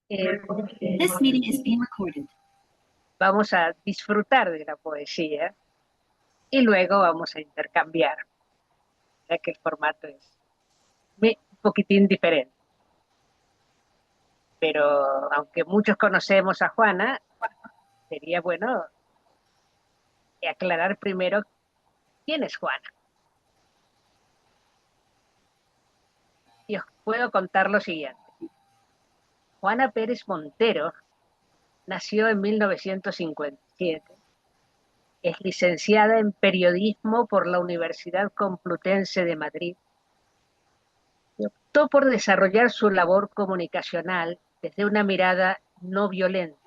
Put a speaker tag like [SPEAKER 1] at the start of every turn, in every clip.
[SPEAKER 1] Eh, This meeting is being recorded. Vamos a disfrutar de la poesía y luego vamos a intercambiar, ya que el formato es un poquitín diferente. Pero aunque muchos conocemos a Juana, sería bueno aclarar primero quién es Juana. Y os puedo contar lo siguiente. Juana Pérez Montero nació en 1957. Es licenciada en periodismo por la Universidad Complutense de Madrid. Optó por desarrollar su labor comunicacional desde una mirada no violenta,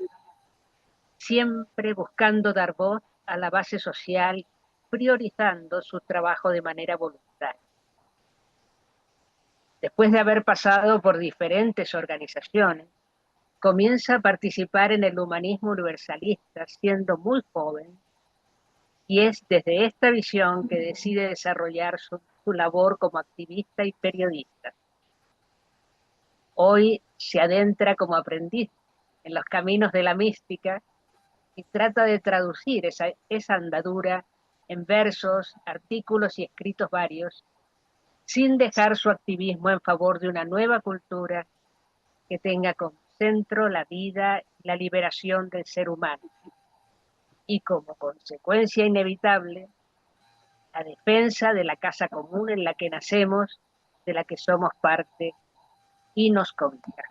[SPEAKER 1] siempre buscando dar voz a la base social, priorizando su trabajo de manera voluntaria. Después de haber pasado por diferentes organizaciones, comienza a participar en el humanismo universalista siendo muy joven, y es desde esta visión que decide desarrollar su labor como activista y periodista. Hoy se adentra como aprendiz en los caminos de la mística y trata de traducir esa andadura en versos, artículos y escritos varios, sin dejar su activismo en favor de una nueva cultura que tenga como centro la vida y la liberación del ser humano. Y como consecuencia inevitable, la defensa de la casa común en la que nacemos, de la que somos parte y nos cobija.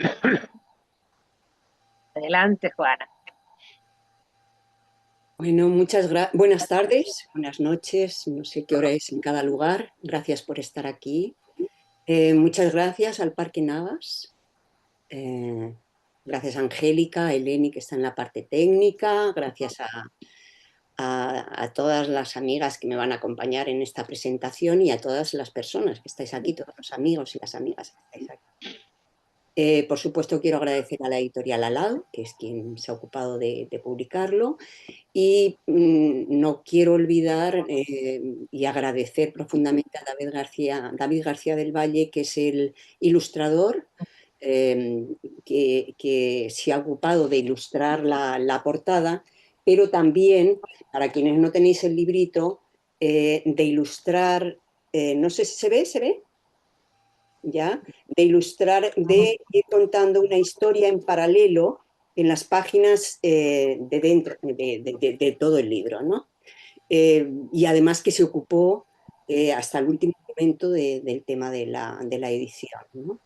[SPEAKER 1] Adelante, Juana.
[SPEAKER 2] Bueno, buenas tardes, buenas noches, no sé qué hora es en cada lugar. Gracias por estar aquí. Muchas gracias al Parque Navas. Gracias a Angélica, a Eleni, que está en la parte técnica. Gracias a todas las amigas que me van a acompañar en esta presentación y a todas las personas que estáis aquí, todos los amigos y las amigas que estáis aquí. Por supuesto, quiero agradecer a la editorial Alao, que es quien se ha ocupado de publicarlo. Y no quiero olvidar y agradecer profundamente a David García del Valle, que es el ilustrador que se ha ocupado de ilustrar la portada, pero también, para quienes no tenéis el librito, de ilustrar, no sé si se ve, ¿ya? De ilustrar, de ir contando una historia en paralelo en las páginas de dentro de todo el libro, ¿no? Y además que se ocupó hasta el último momento del tema de la edición, ¿no?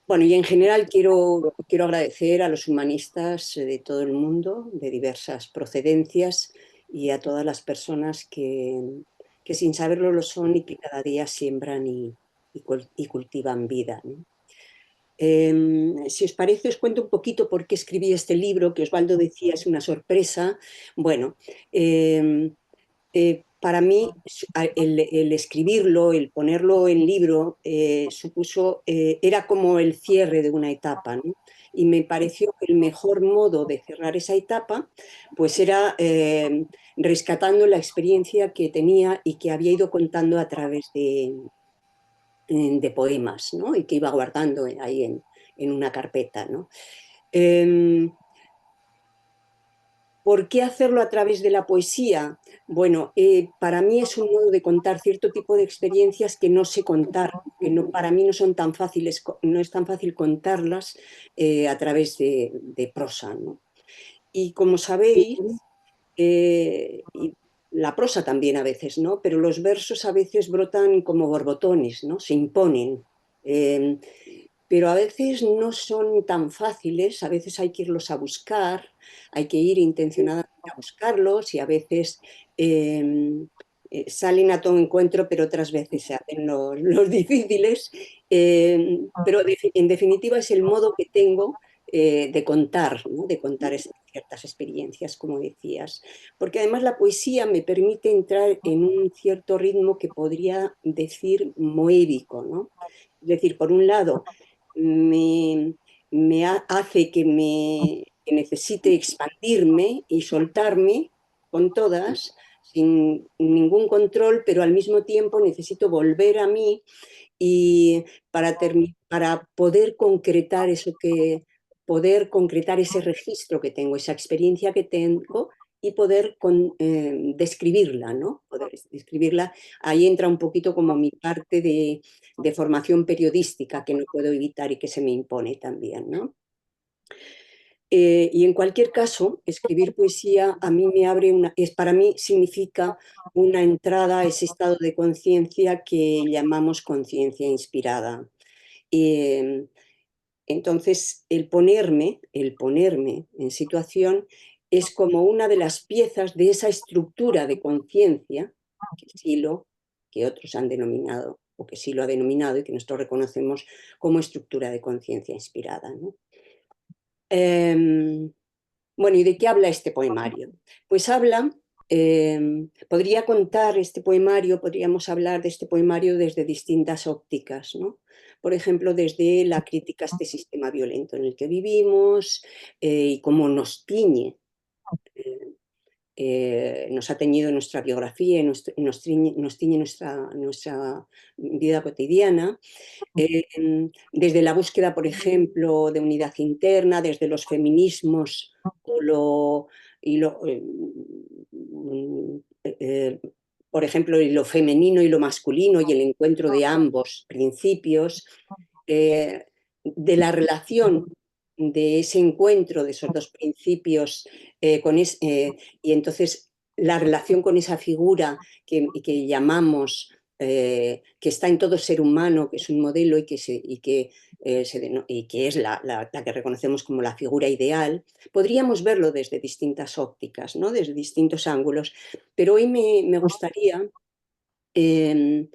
[SPEAKER 2] Bueno, y en general quiero agradecer a los humanistas de todo el mundo, de diversas procedencias, y a todas las personas que sin saberlo lo son y que cada día siembran y cultivan vida, ¿no? Si os parece, os cuento un poquito por qué escribí este libro, que Osvaldo decía es una sorpresa. Bueno, para mí el escribirlo, el ponerlo en libro, era como el cierre de una etapa, ¿no? Y me pareció que el mejor modo de cerrar esa etapa pues era rescatando la experiencia que tenía y que había ido contando a través de poemas, ¿no? Y que iba guardando ahí en una carpeta, ¿no? ¿Por qué hacerlo a través de la poesía? Bueno, para mí es un modo de contar cierto tipo de experiencias que no sé contar, que no, para mí no son tan fáciles, no es tan fácil contarlas a través de prosa, ¿no? Y como sabéis, y la prosa también a veces, ¿no? Pero los versos a veces brotan como borbotones, ¿no? Se imponen. Eh, pero a veces no son tan fáciles, a veces hay que irlos a buscar, hay que ir intencionadamente a buscarlos y a veces salen a todo encuentro, pero otras veces se hacen los difíciles. Pero en definitiva es el modo que tengo de contar, ¿no? De contar ciertas experiencias, como decías. Porque además la poesía me permite entrar en un cierto ritmo que podría decir moébico, ¿no? Es decir, por un lado, me, hace que necesite expandirme y soltarme con todas, sin ningún control, pero al mismo tiempo necesito volver a mí y para poder concretar eso poder concretar ese registro que tengo, esa experiencia que tengo y poder describirla, ¿no? Poder describirla, ahí entra un poquito como mi parte de formación periodística que no puedo evitar y que se me impone también, ¿no? Y en cualquier caso, escribir poesía a mí me abre para mí significa una entrada a ese estado de conciencia que llamamos conciencia inspirada. Eh, entonces, el ponerme en situación es como una de las piezas de esa estructura de conciencia que Silo, que otros han denominado, o que Silo ha denominado y que nosotros reconocemos como estructura de conciencia inspirada, ¿no? Eh, bueno, ¿y de qué habla este poemario? Pues habla, podría contar este poemario, podríamos hablar de este poemario desde distintas ópticas, ¿no? Por ejemplo, desde la crítica a este sistema violento en el que vivimos y cómo nos tiñe, nos ha teñido nuestra biografía y nos tiñe nuestra vida cotidiana. Desde la búsqueda, por ejemplo, de unidad interna, desde los feminismos o y lo, eh, por ejemplo, y lo femenino y lo masculino y el encuentro de ambos principios, eh, de la relación de ese encuentro de esos dos principios y entonces la relación con esa figura que llamamos que está en todo ser humano, que es un modelo y que es la que reconocemos como la figura ideal, podríamos verlo desde distintas ópticas, ¿no? Desde distintos ángulos. Pero hoy me gustaría eh,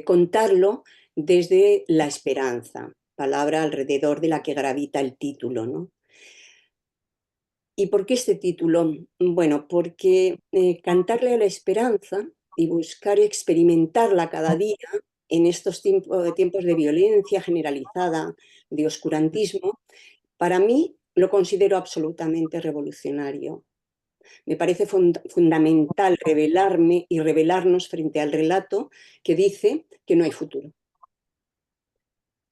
[SPEAKER 2] contarlo desde la esperanza, palabra alrededor de la que gravita el título, ¿no? ¿Y por qué este título? Bueno, porque cantarle a la esperanza y buscar experimentarla cada día en estos tiempos de violencia generalizada, de oscurantismo, para mí lo considero absolutamente revolucionario. Me parece fundamental revelarme y revelarnos frente al relato que dice que no hay futuro.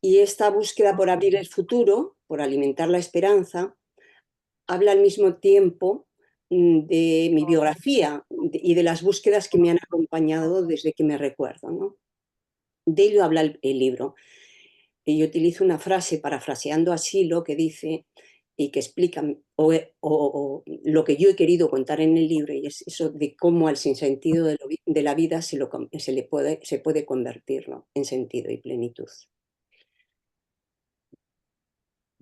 [SPEAKER 2] Y esta búsqueda por abrir el futuro, por alimentar la esperanza, habla al mismo tiempo de mi biografía y de las búsquedas que me han acompañado desde que me recuerdo, ¿no? De ello habla el libro. Y yo utilizo una frase, parafraseando a Silo, que dice y que explica o lo que yo he querido contar en el libro, y es eso de cómo al sinsentido de la vida se puede convertirlo en sentido y plenitud.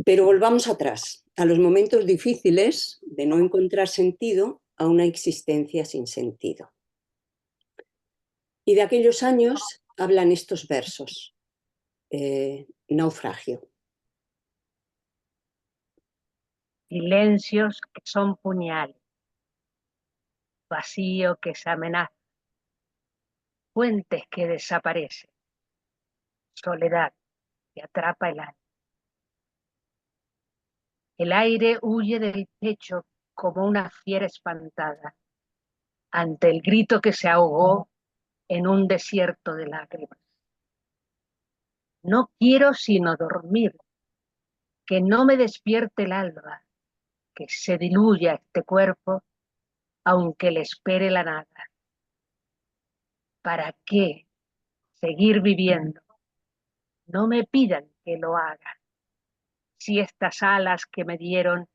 [SPEAKER 2] Pero volvamos atrás, a los momentos difíciles de no encontrar sentido a una existencia sin sentido. Y de aquellos años hablan estos versos, Naufragio.
[SPEAKER 1] Silencios que son puñales, vacío que se amenaza, puentes que desaparecen, soledad que atrapa el alma. El aire huye del techo como una fiera espantada ante el grito que se ahogó en un desierto de lágrimas. No quiero sino dormir, que no me despierte el alba, que se diluya este cuerpo, aunque le espere la nada. ¿Para qué seguir viviendo? No me pidan que lo haga. Si estas alas que me dieron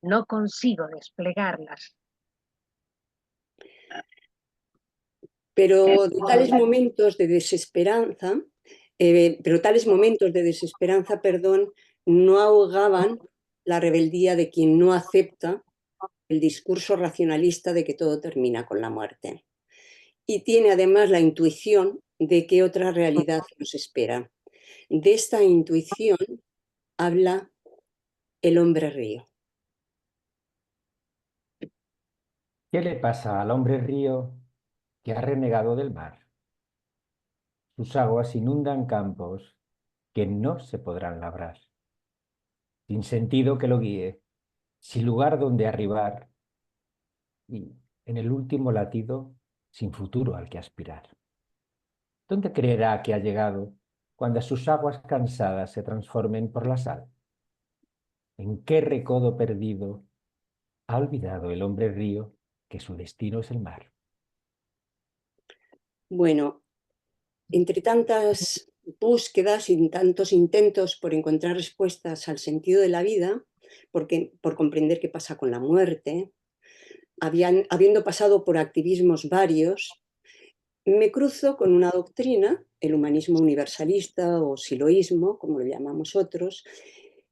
[SPEAKER 1] no consigo desplegarlas.
[SPEAKER 2] Pero tales momentos de desesperanza, perdón, no ahogaban la rebeldía de quien no acepta el discurso racionalista de que todo termina con la muerte. Y tiene además la intuición de que otra realidad nos espera. De esta intuición habla el hombre río.
[SPEAKER 3] ¿Qué le pasa al hombre río que ha renegado del mar? Sus aguas inundan campos que no se podrán labrar. Sin sentido que lo guíe, sin lugar donde arribar. Y en el último latido sin futuro al que aspirar. ¿Dónde creerá que ha llegado cuando sus aguas cansadas se transformen por la sal? ¿En qué recodo perdido ha olvidado el hombre río que su destino es el mar?
[SPEAKER 2] Bueno, entre tantas búsquedas y tantos intentos por encontrar respuestas al sentido de la vida, por comprender qué pasa con la muerte, habiendo pasado por activismos varios, me cruzo con una doctrina, el humanismo universalista o siloísmo, como lo llamamos otros,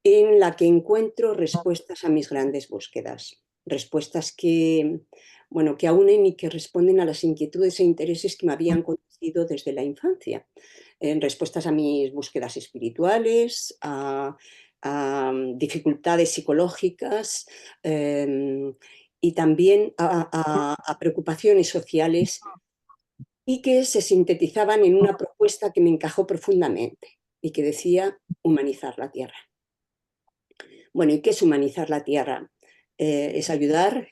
[SPEAKER 2] en la que encuentro respuestas a mis grandes búsquedas. Respuestas que, bueno, que aúnen y que responden a las inquietudes e intereses que me habían conducido desde la infancia. Respuestas a mis búsquedas espirituales, a dificultades psicológicas, y también a preocupaciones sociales, y que se sintetizaban en una propuesta que me encajó profundamente y que decía humanizar la tierra. Bueno, ¿y qué es humanizar la tierra? Es ayudar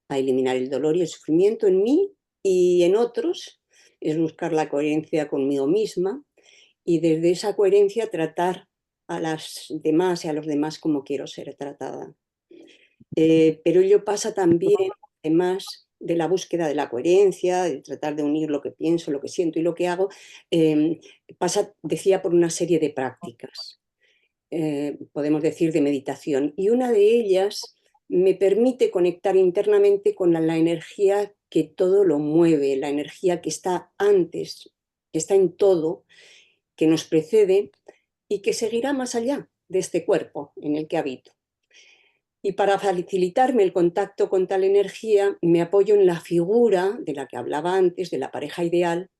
[SPEAKER 2] a eliminar el dolor y el sufrimiento en mí y en otros, es buscar la coherencia conmigo misma y desde esa coherencia tratar a las demás y a los demás como quiero ser tratada. Pero ello pasa también, además de la búsqueda de la coherencia, de tratar de unir lo que pienso, lo que siento y lo que hago, pasa, decía, por una serie de prácticas, podemos decir de meditación, y una de ellas me permite conectar internamente con la energía que todo lo mueve, la energía que está antes, que está en todo, que nos precede y que seguirá más allá de este cuerpo en el que habito. Y para facilitarme el contacto con tal energía, me apoyo en la figura de la que hablaba antes, de la pareja ideal,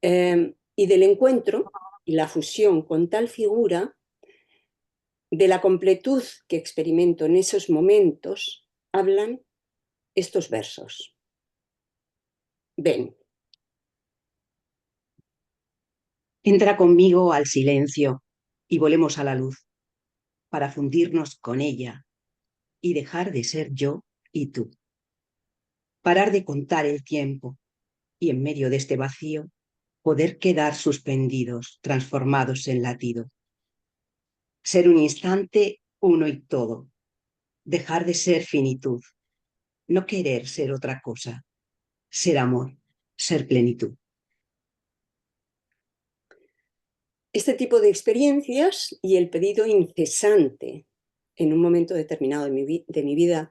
[SPEAKER 2] y del encuentro y la fusión con tal figura, de la completud que experimento en esos momentos, hablan estos versos. Ven.
[SPEAKER 4] Entra conmigo al silencio y volemos a la luz para fundirnos con ella y dejar de ser yo y tú. Parar de contar el tiempo y en medio de este vacío poder quedar suspendidos, transformados en latido. Ser un instante uno y todo. Dejar de ser finitud. No querer ser otra cosa. Ser amor, ser plenitud.
[SPEAKER 2] Este tipo de experiencias y el pedido incesante en un momento determinado de mi vida,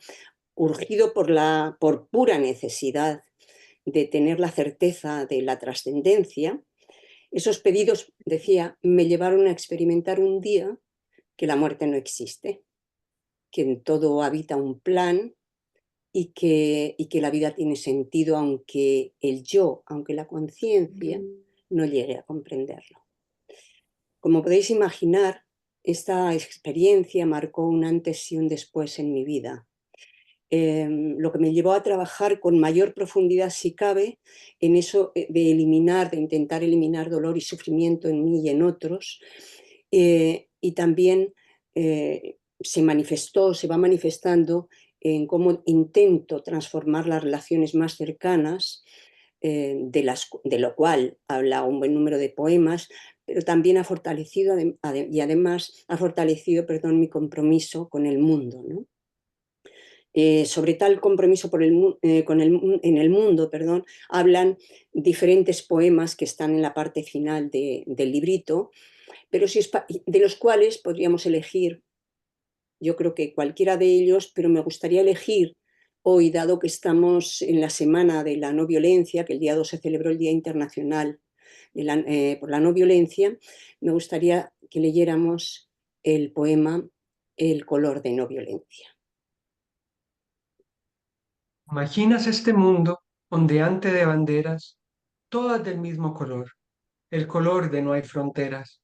[SPEAKER 2] urgido por pura necesidad de tener la certeza de la trascendencia, esos pedidos, decía, me llevaron a experimentar un día que la muerte no existe, que en todo habita un plan y que la vida tiene sentido aunque el yo, aunque la conciencia no llegue a comprenderlo. Como podéis imaginar, esta experiencia marcó un antes y un después en mi vida. Lo que me llevó a trabajar con mayor profundidad, si cabe, en eso de eliminar, de intentar eliminar dolor y sufrimiento en mí y en otros. Y también se manifestó, se va manifestando en cómo intento transformar las relaciones más cercanas, de lo cual habla un buen número de poemas, pero también ha fortalecido y además ha fortalecido, perdón, mi compromiso con el mundo, ¿no? Sobre tal compromiso en el mundo, perdón, hablan diferentes poemas que están en la parte final del librito, pero de los cuales podríamos elegir, yo creo que cualquiera de ellos, pero me gustaría elegir hoy, dado que estamos en la semana de la no violencia, que el día 2 se celebró el Día Internacional por la no violencia, me gustaría que leyéramos el poema El color de no violencia.
[SPEAKER 5] ¿Imaginas este mundo ondeante de banderas, todas del mismo color, el color de no hay fronteras,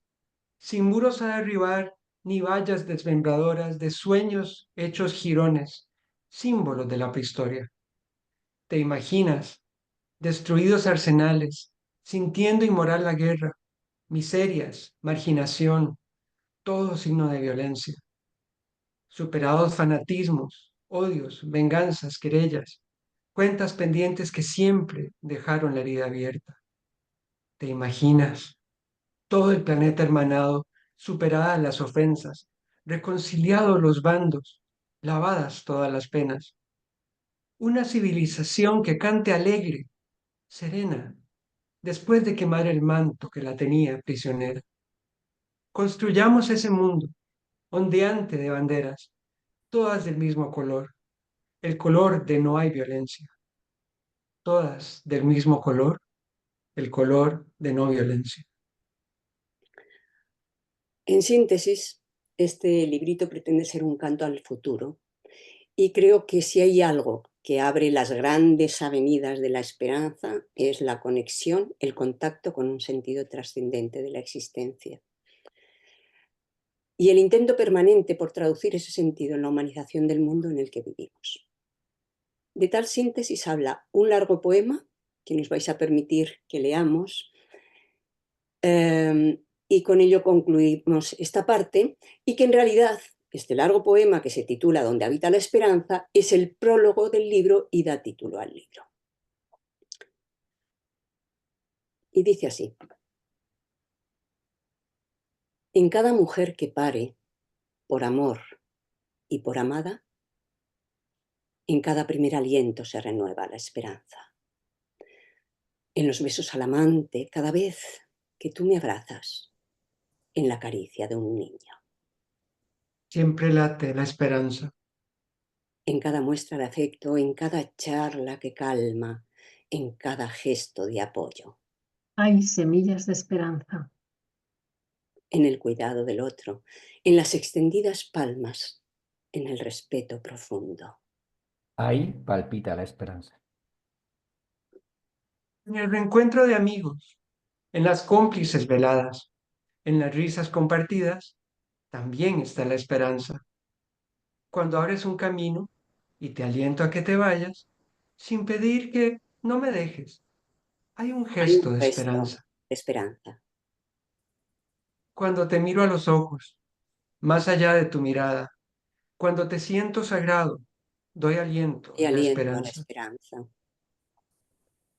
[SPEAKER 5] sin muros a derribar ni vallas desmembradoras de sueños hechos jirones, símbolos de la prehistoria? ¿Te imaginas destruidos arsenales, sintiendo inmoral la guerra, miserias, marginación, todo signo de violencia, superados fanatismos, odios, venganzas, querellas, cuentas pendientes que siempre dejaron la herida abierta. ¿Te imaginas? Todo el planeta hermanado, superadas las ofensas, reconciliados los bandos, lavadas todas las penas. Una civilización que cante alegre, serena, después de quemar el manto que la tenía prisionera. Construyamos ese mundo, ondeante de banderas, todas del mismo color, el color de no hay violencia. Todas del mismo color, el color de no violencia.
[SPEAKER 2] En síntesis, este librito pretende ser un canto al futuro y creo que si hay algo que abre las grandes avenidas de la esperanza es la conexión, el contacto con un sentido trascendente de la existencia. Y el intento permanente por traducir ese sentido en la humanización del mundo en el que vivimos. De tal síntesis habla un largo poema que nos vais a permitir que leamos, y con ello concluimos esta parte, y que en realidad este largo poema que se titula Donde habita la esperanza es el prólogo del libro y da título al libro. Y dice así: en cada mujer que pare, por amor y por amada, en cada primer aliento se renueva la esperanza. En los besos al amante, cada vez que tú me abrazas, en la caricia de un niño.
[SPEAKER 5] Siempre late la esperanza.
[SPEAKER 2] En cada muestra de afecto, en cada charla que calma, en cada gesto de apoyo.
[SPEAKER 6] Hay semillas de esperanza.
[SPEAKER 2] En el cuidado del otro, en las extendidas palmas, en el respeto profundo.
[SPEAKER 3] Ahí palpita la esperanza.
[SPEAKER 5] En el reencuentro de amigos, en las cómplices veladas, en las risas compartidas, también está la esperanza. Cuando abres un camino y te aliento a que te vayas, sin pedir que no me dejes, hay un
[SPEAKER 2] Hay
[SPEAKER 5] gesto
[SPEAKER 2] un
[SPEAKER 5] de
[SPEAKER 2] gesto
[SPEAKER 5] esperanza.
[SPEAKER 2] de esperanza.
[SPEAKER 5] Cuando te miro a los ojos, más allá de tu mirada, cuando te siento sagrado, doy aliento
[SPEAKER 2] Y
[SPEAKER 5] a la
[SPEAKER 2] aliento a la
[SPEAKER 5] esperanza.
[SPEAKER 2] esperanza.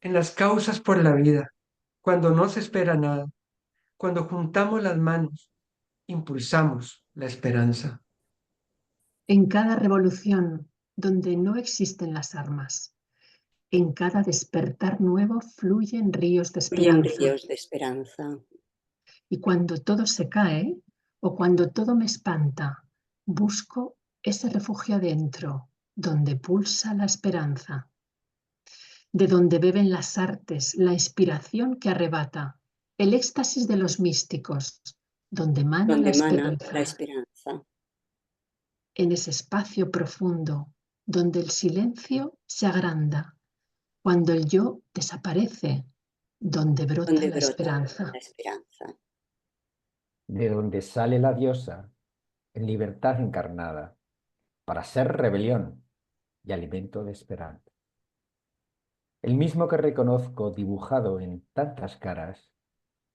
[SPEAKER 5] En las causas por la vida, cuando no se espera nada, cuando juntamos las manos, impulsamos la esperanza.
[SPEAKER 6] En cada revolución donde no existen las armas, en cada despertar nuevo fluyen ríos de
[SPEAKER 2] Fluyen
[SPEAKER 6] esperanza.
[SPEAKER 2] ríos de esperanza.
[SPEAKER 6] Y cuando todo se cae o cuando todo me espanta, busco ese refugio adentro donde pulsa la esperanza, de donde beben las artes, la inspiración que arrebata, el éxtasis de los místicos, donde emana la
[SPEAKER 2] Donde emana
[SPEAKER 6] esperanza.
[SPEAKER 2] la esperanza.
[SPEAKER 6] En ese espacio profundo donde el silencio se agranda, cuando el yo desaparece, donde brota
[SPEAKER 2] Donde
[SPEAKER 6] la
[SPEAKER 2] brota
[SPEAKER 6] esperanza.
[SPEAKER 2] la esperanza.
[SPEAKER 3] De donde sale la diosa en libertad encarnada, para ser rebelión y alimento de esperanza. El mismo que reconozco dibujado en tantas caras,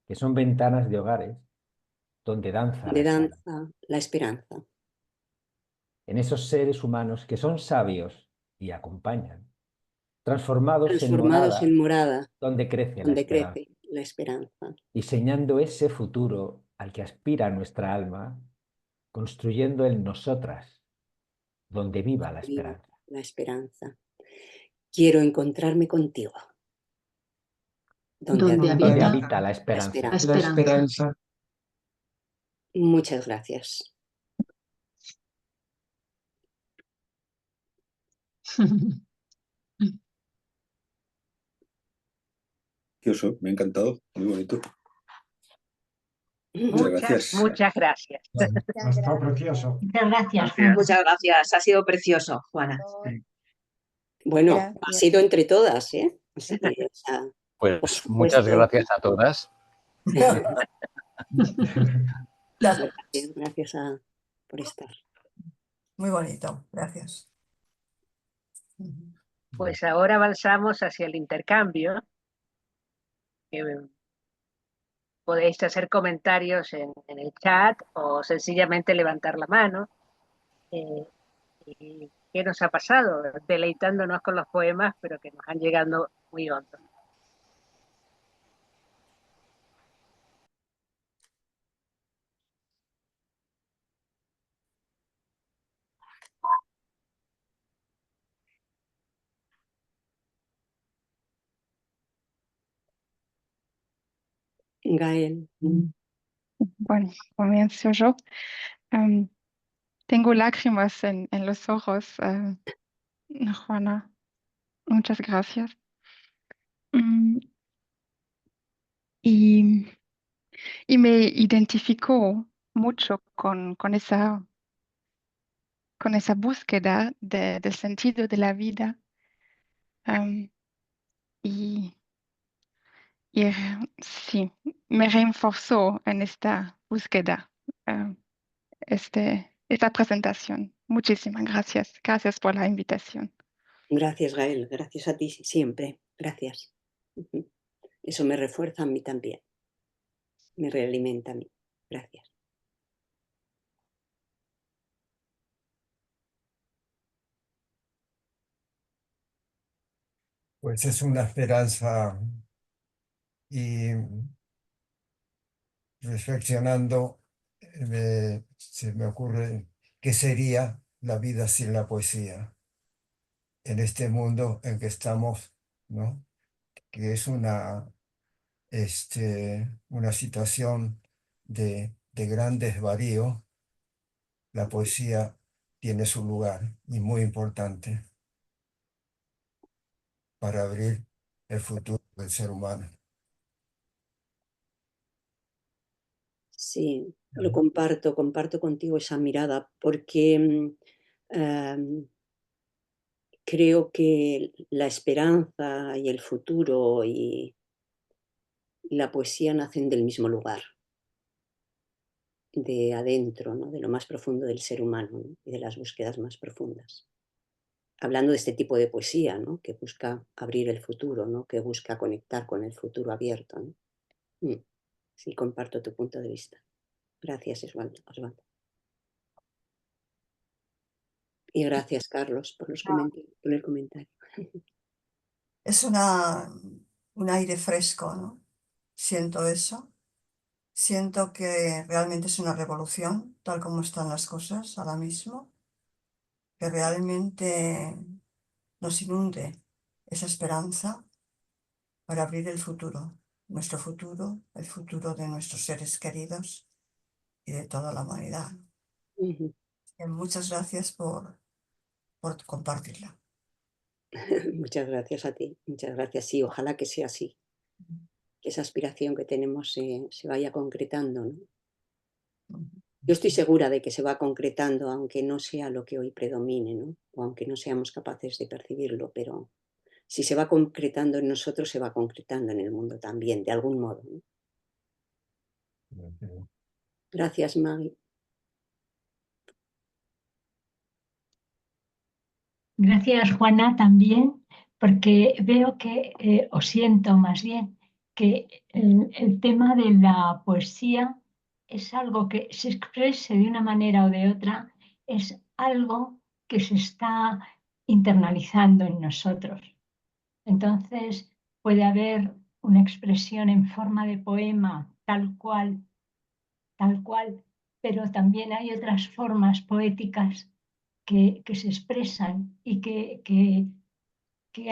[SPEAKER 3] que son ventanas de hogares donde danza la
[SPEAKER 2] Donde
[SPEAKER 3] esperanza.
[SPEAKER 2] danza la esperanza.
[SPEAKER 3] En esos seres humanos que son sabios y acompañan, transformados en
[SPEAKER 2] Transformados
[SPEAKER 3] morada
[SPEAKER 2] en morada,
[SPEAKER 3] donde crece la
[SPEAKER 2] donde
[SPEAKER 3] esperanza,
[SPEAKER 2] crece la esperanza.
[SPEAKER 3] diseñando ese futuro al que aspira nuestra alma, construyendo en nosotras donde viva la
[SPEAKER 2] Viva
[SPEAKER 3] esperanza.
[SPEAKER 2] la esperanza. Quiero encontrarme contigo.
[SPEAKER 6] Donde
[SPEAKER 5] Donde
[SPEAKER 6] habita
[SPEAKER 3] Habita la
[SPEAKER 2] la
[SPEAKER 3] esperanza.
[SPEAKER 6] la
[SPEAKER 2] esperanza.
[SPEAKER 5] la
[SPEAKER 6] esperanza.
[SPEAKER 5] esperanza.
[SPEAKER 2] Muchas gracias.
[SPEAKER 7] Precioso, me ha encantado, muy bonito. Muchas
[SPEAKER 1] Muchas,
[SPEAKER 7] gracias.
[SPEAKER 1] muchas gracias.
[SPEAKER 8] Ha estado precioso.
[SPEAKER 1] Muchas gracias.
[SPEAKER 4] Muchas gracias, ha sido precioso, Juana.
[SPEAKER 2] Bueno,
[SPEAKER 9] Gracias.
[SPEAKER 2] ha sido entre todas, ¿eh? Así que, o sea, por
[SPEAKER 10] Pues muchas
[SPEAKER 2] supuesto.
[SPEAKER 10] gracias a todas.
[SPEAKER 2] Gracias por estar.
[SPEAKER 9] Muy bonito, gracias.
[SPEAKER 1] Pues ahora avanzamos hacia el intercambio. Podéis hacer comentarios en el chat o sencillamente levantar la mano. Y qué nos ha pasado, deleitándonos con los poemas, pero que nos han llegado muy hondos.
[SPEAKER 2] Gael.
[SPEAKER 10] Bueno, comienzo yo. Tengo lágrimas en los ojos, Juana. Muchas gracias. Mm, Y, y me identificó mucho con esa búsqueda del sentido de la vida. Am, y sí, me reforzó en esta búsqueda, esta presentación. Muchísimas gracias. Gracias por la invitación.
[SPEAKER 2] Gracias, Gael. Gracias a ti siempre. Gracias. Eso me refuerza a mí también. Me realimenta a mí. Gracias.
[SPEAKER 8] Pues es una esperanza y reflexionando se me ocurre qué sería la vida sin la poesía en este mundo en que estamos, ¿no? Que es una situación de gran desvarío. La poesía tiene su lugar y muy importante para abrir el futuro del ser humano.
[SPEAKER 2] Sí, lo comparto contigo esa mirada, porque creo que la esperanza y el futuro y la poesía nacen del mismo lugar, de adentro, ¿no? De lo más profundo del ser humano, ¿no? Y de las búsquedas más profundas. Hablando de este tipo de poesía, ¿no? Que busca abrir el futuro, ¿no? Que busca conectar con el futuro abierto, ¿no? Sí, comparto tu punto de vista. Gracias, Osvaldo. Y gracias, Carlos, por el comentario.
[SPEAKER 9] Es un aire fresco, ¿no? Siento eso. Siento que realmente es una revolución, tal como están las cosas ahora mismo, que realmente nos inunde esa esperanza para abrir el futuro, nuestro futuro, el futuro de nuestros seres queridos y de toda la humanidad. Muchas gracias por compartirla.
[SPEAKER 2] Muchas gracias a ti, muchas gracias. Sí, ojalá que sea así, que esa aspiración que tenemos se vaya concretando, ¿no? Yo estoy segura de que se va concretando, aunque no sea lo que hoy predomine, ¿no? O aunque no seamos capaces de percibirlo, pero si se va concretando en nosotros, se va concretando en el mundo también, de algún modo, ¿no? Gracias, Maggie.
[SPEAKER 11] Gracias, Juana, también, porque veo que, o siento más bien, que el tema de la poesía es algo que se exprese de una manera o de otra, es algo que se está internalizando en nosotros. Entonces, puede haber una expresión en forma de poema tal cual, pero también hay otras formas poéticas que se expresan y que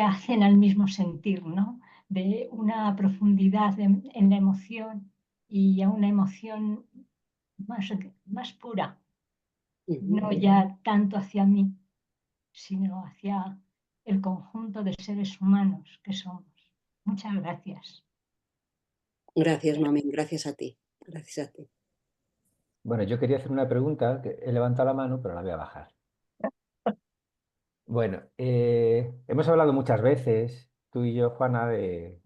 [SPEAKER 11] hacen al mismo sentir, ¿no? De una profundidad en la emoción y a una emoción más pura, no ya tanto hacia mí, sino hacia el conjunto de seres humanos que somos. Muchas gracias.
[SPEAKER 2] Gracias, Mami, gracias a ti. Gracias a ti.
[SPEAKER 3] Bueno, yo quería hacer una pregunta, que he levantado la mano, pero la voy a bajar. Bueno, hemos hablado muchas veces, tú y yo, Juana, de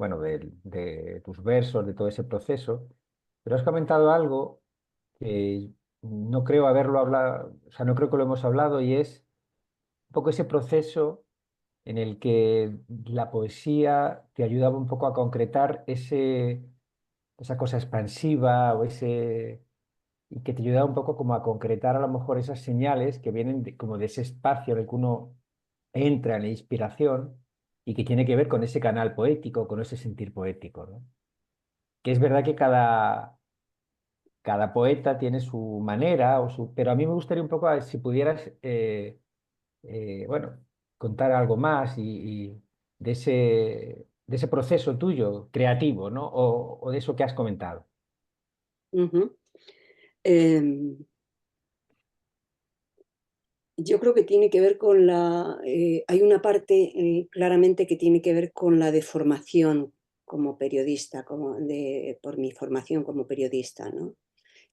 [SPEAKER 3] tus versos, de todo ese proceso, pero has comentado algo que no creo haberlo hablado, o sea, no creo que lo hemos hablado, y es un poco ese proceso en el que la poesía te ayudaba un poco a concretar esa cosa expansiva o y que te ayuda un poco como a concretar a lo mejor esas señales que vienen como de ese espacio en el que uno entra en la inspiración y que tiene que ver con ese canal poético, con ese sentir poético, ¿no? Que es verdad que cada poeta tiene su manera, pero a mí me gustaría un poco si pudieras, bueno, contar algo más y de ese proceso tuyo creativo, ¿no? O de eso que has comentado.
[SPEAKER 2] Ujú. Yo creo que tiene que ver con hay una parte claramente que tiene que ver con la deformación como periodista, por mi formación como periodista, ¿no?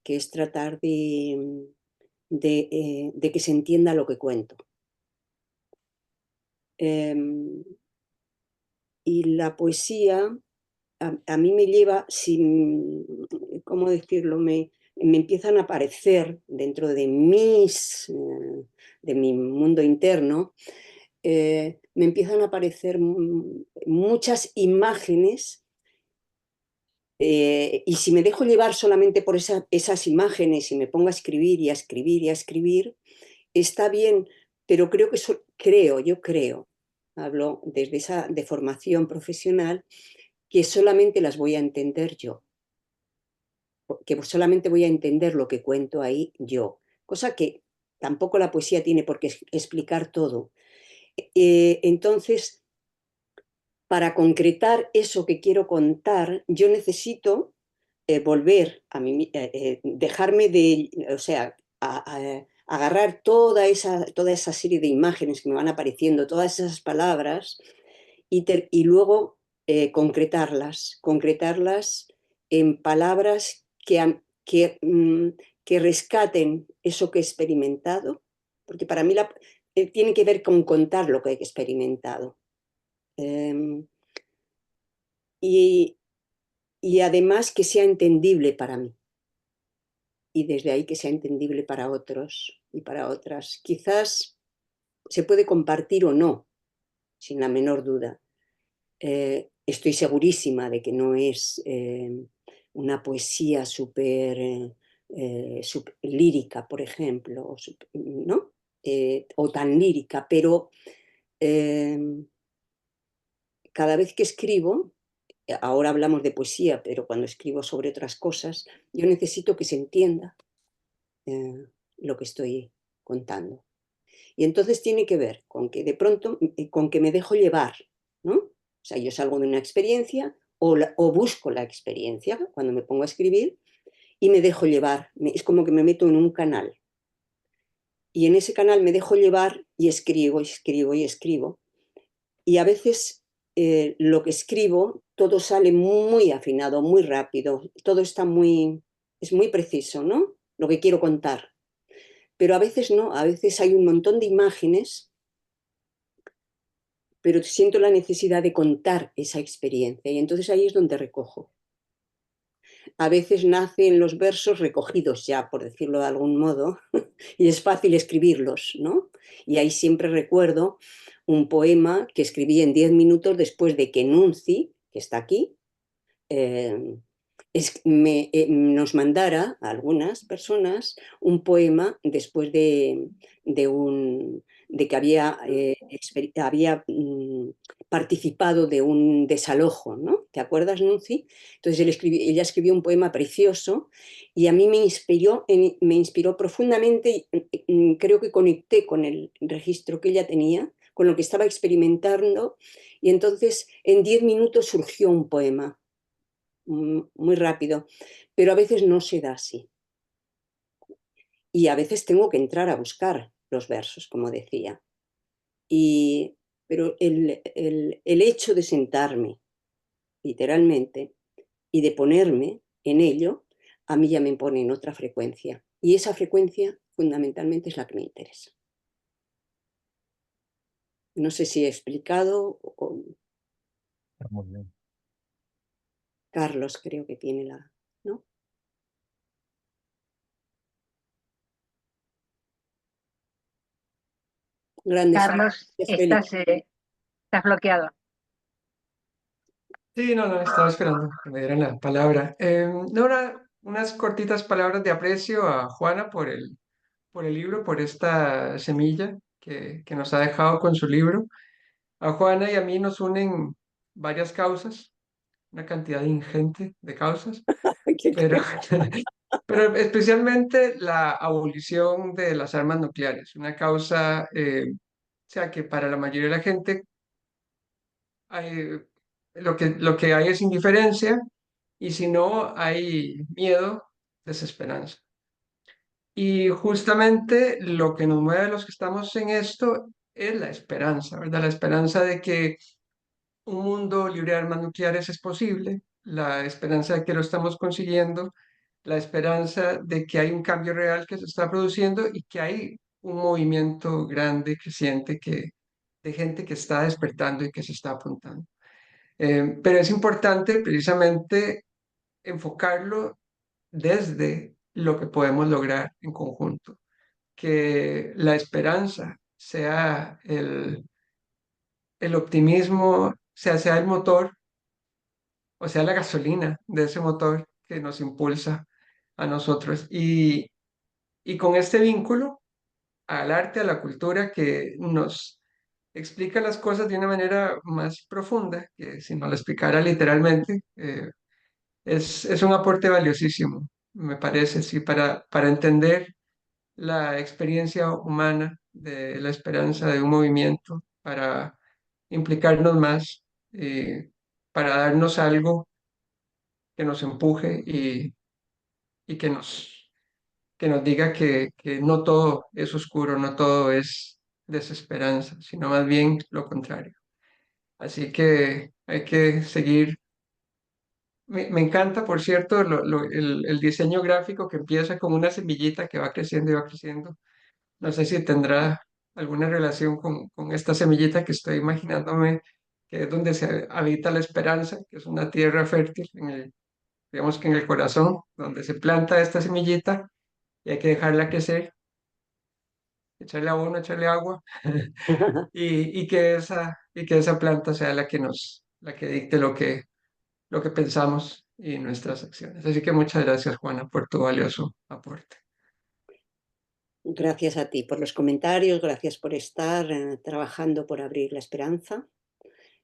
[SPEAKER 2] Que es tratar de que se entienda lo que cuento. Y la poesía a mí me lleva, ¿cómo decirlo? Me empiezan a aparecer dentro de de mi mundo interno, me empiezan a aparecer muchas imágenes, y si me dejo llevar solamente por esas imágenes y me pongo a escribir y a escribir y a escribir, está bien, pero yo creo, hablo desde esa deformación profesional, que solamente las voy a entender yo, que solamente voy a entender lo que cuento ahí yo, cosa que tampoco la poesía tiene por qué explicar todo. Entonces, para concretar eso que quiero contar, yo necesito volver a mí, dejarme o sea, agarrar toda esa serie de imágenes que me van apareciendo, todas esas palabras, y luego concretarlas en palabras que rescaten eso que he experimentado, porque para mí tiene que ver con contar lo que he experimentado. Em, y, y además que sea entendible para mí, y desde ahí que sea entendible para otros y para otras. Quizás se puede compartir o no, sin la menor duda. Estoy segurísima de que no es una poesía súper lírica, por ejemplo, ¿no? O tan lírica, pero cada vez que escribo, ahora hablamos de poesía, pero cuando escribo sobre otras cosas, yo necesito que se entienda lo que estoy contando. Y entonces tiene que ver con que de pronto, con que me dejo llevar, ¿no? O sea, yo salgo de una experiencia o busco la experiencia cuando me pongo a escribir y me dejo llevar. Es como que me meto en un canal. Y en ese canal me dejo llevar y escribo, y escribo, y escribo. Y a veces lo que escribo, todo sale muy afinado, muy rápido, todo es muy preciso, ¿no? Lo que quiero contar. Pero a veces no, a veces hay un montón de imágenes, pero siento la necesidad de contar esa experiencia y entonces ahí es donde recojo. A veces nacen los versos recogidos ya, por decirlo de algún modo, y es fácil escribirlos, ¿no? Y ahí siempre recuerdo un poema que escribí en 10 minutos después de que Nunzi, que está aquí, nos mandara a algunas personas un poema después de que había participado de un desalojo, ¿no? ¿Te acuerdas, Nunzi? Entonces ella escribió un poema precioso y a mí me inspiró profundamente y creo que conecté con el registro que ella tenía, con lo que estaba experimentando, y entonces en 10 minutos surgió un poema muy rápido, pero a veces no se da así. Y a veces tengo que entrar a buscar los versos, como decía. Pero el hecho de sentarme, literalmente, y de ponerme en ello, a mí ya me pone en otra frecuencia. Y esa frecuencia, fundamentalmente, es la que me interesa. No sé si he explicado.
[SPEAKER 3] Muy bien.
[SPEAKER 2] Carlos creo que tiene ¿no? Grandes.
[SPEAKER 1] Carlos, estás bloqueado.
[SPEAKER 5] Sí, no, estaba esperando que me dieran la palabra. Nora, unas cortitas palabras de aprecio a Juana por el libro, por esta semilla que nos ha dejado con su libro. A Juana y a mí nos unen varias causas, una cantidad ingente de causas, pero, pero especialmente la abolición de las armas nucleares, una causa, o sea, que para la mayoría de la gente hay, lo que hay es indiferencia y si no hay miedo, desesperanza. Y justamente lo que nos mueve a los que estamos en esto es la esperanza, ¿verdad? La esperanza de que un mundo libre de armas nucleares es posible, la esperanza de que lo estamos consiguiendo, la esperanza de que hay un cambio real que se está produciendo y que hay un movimiento grande, creciente, de gente que está despertando y que se está apuntando. Pero es importante precisamente enfocarlo desde lo que podemos lograr en conjunto, que la esperanza sea el optimismo, sea el motor, o sea la gasolina de ese motor que nos impulsa a nosotros. Y con este vínculo al arte, a la cultura que nos explica las cosas de una manera más profunda, que si no lo explicara literalmente, es un aporte valiosísimo, me parece, sí, para entender la experiencia humana de la esperanza de un movimiento, para implicarnos más, para darnos algo que nos empuje y que nos diga que no todo es oscuro, no todo es desesperanza, sino más bien lo contrario. Así que hay que seguir. Me encanta, por cierto, el diseño gráfico que empieza con una semillita que va creciendo y va creciendo. No sé si tendrá alguna relación con esta semillita que estoy imaginándome, que es donde se habita la esperanza, que es una tierra fértil, digamos que en el corazón, donde se planta esta semillita y hay que dejarla crecer, echarle abono, echarle agua y que esa planta sea la que dicte lo que pensamos y nuestras acciones. Así que muchas gracias, Juana, por tu valioso aporte.
[SPEAKER 2] Gracias a ti por los comentarios, gracias por estar trabajando por abrir la esperanza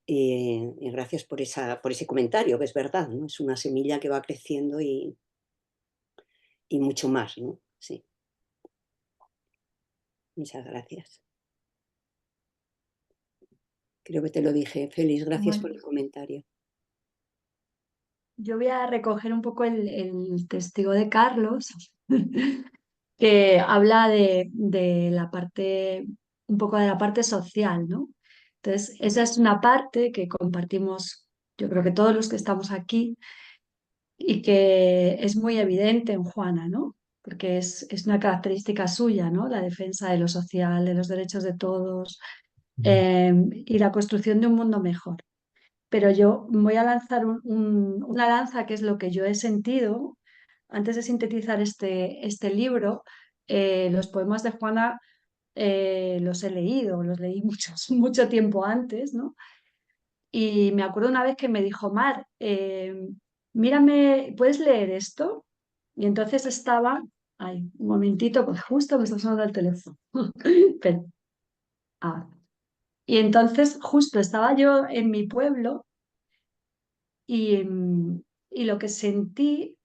[SPEAKER 2] y gracias por ese comentario, que es verdad, ¿no? Es una semilla que va creciendo y mucho más, ¿no? Sí. Muchas gracias. Creo que te lo dije, Félix, gracias por el comentario.
[SPEAKER 12] Yo voy a recoger un poco el testigo de Carlos, que habla de la parte, un poco de la parte social, ¿no? Entonces, esa es una parte que compartimos, yo creo que todos los que estamos aquí, y que es muy evidente en Juana, ¿no? Porque es una característica suya, ¿no? La defensa de lo social, de los derechos de todos, y la construcción de un mundo mejor. Pero yo voy a lanzar una lanza, que es lo que yo he sentido antes de sintetizar este libro. Los poemas de Juana los he leído, los leí mucho tiempo antes, ¿no? Y me acuerdo una vez que me dijo, Mar, mírame, ¿puedes leer esto? Y entonces estaba, ay, un momentito, pues justo me está sonando el teléfono. Espera. Ah. Y entonces justo estaba yo en mi pueblo y, y lo que sentí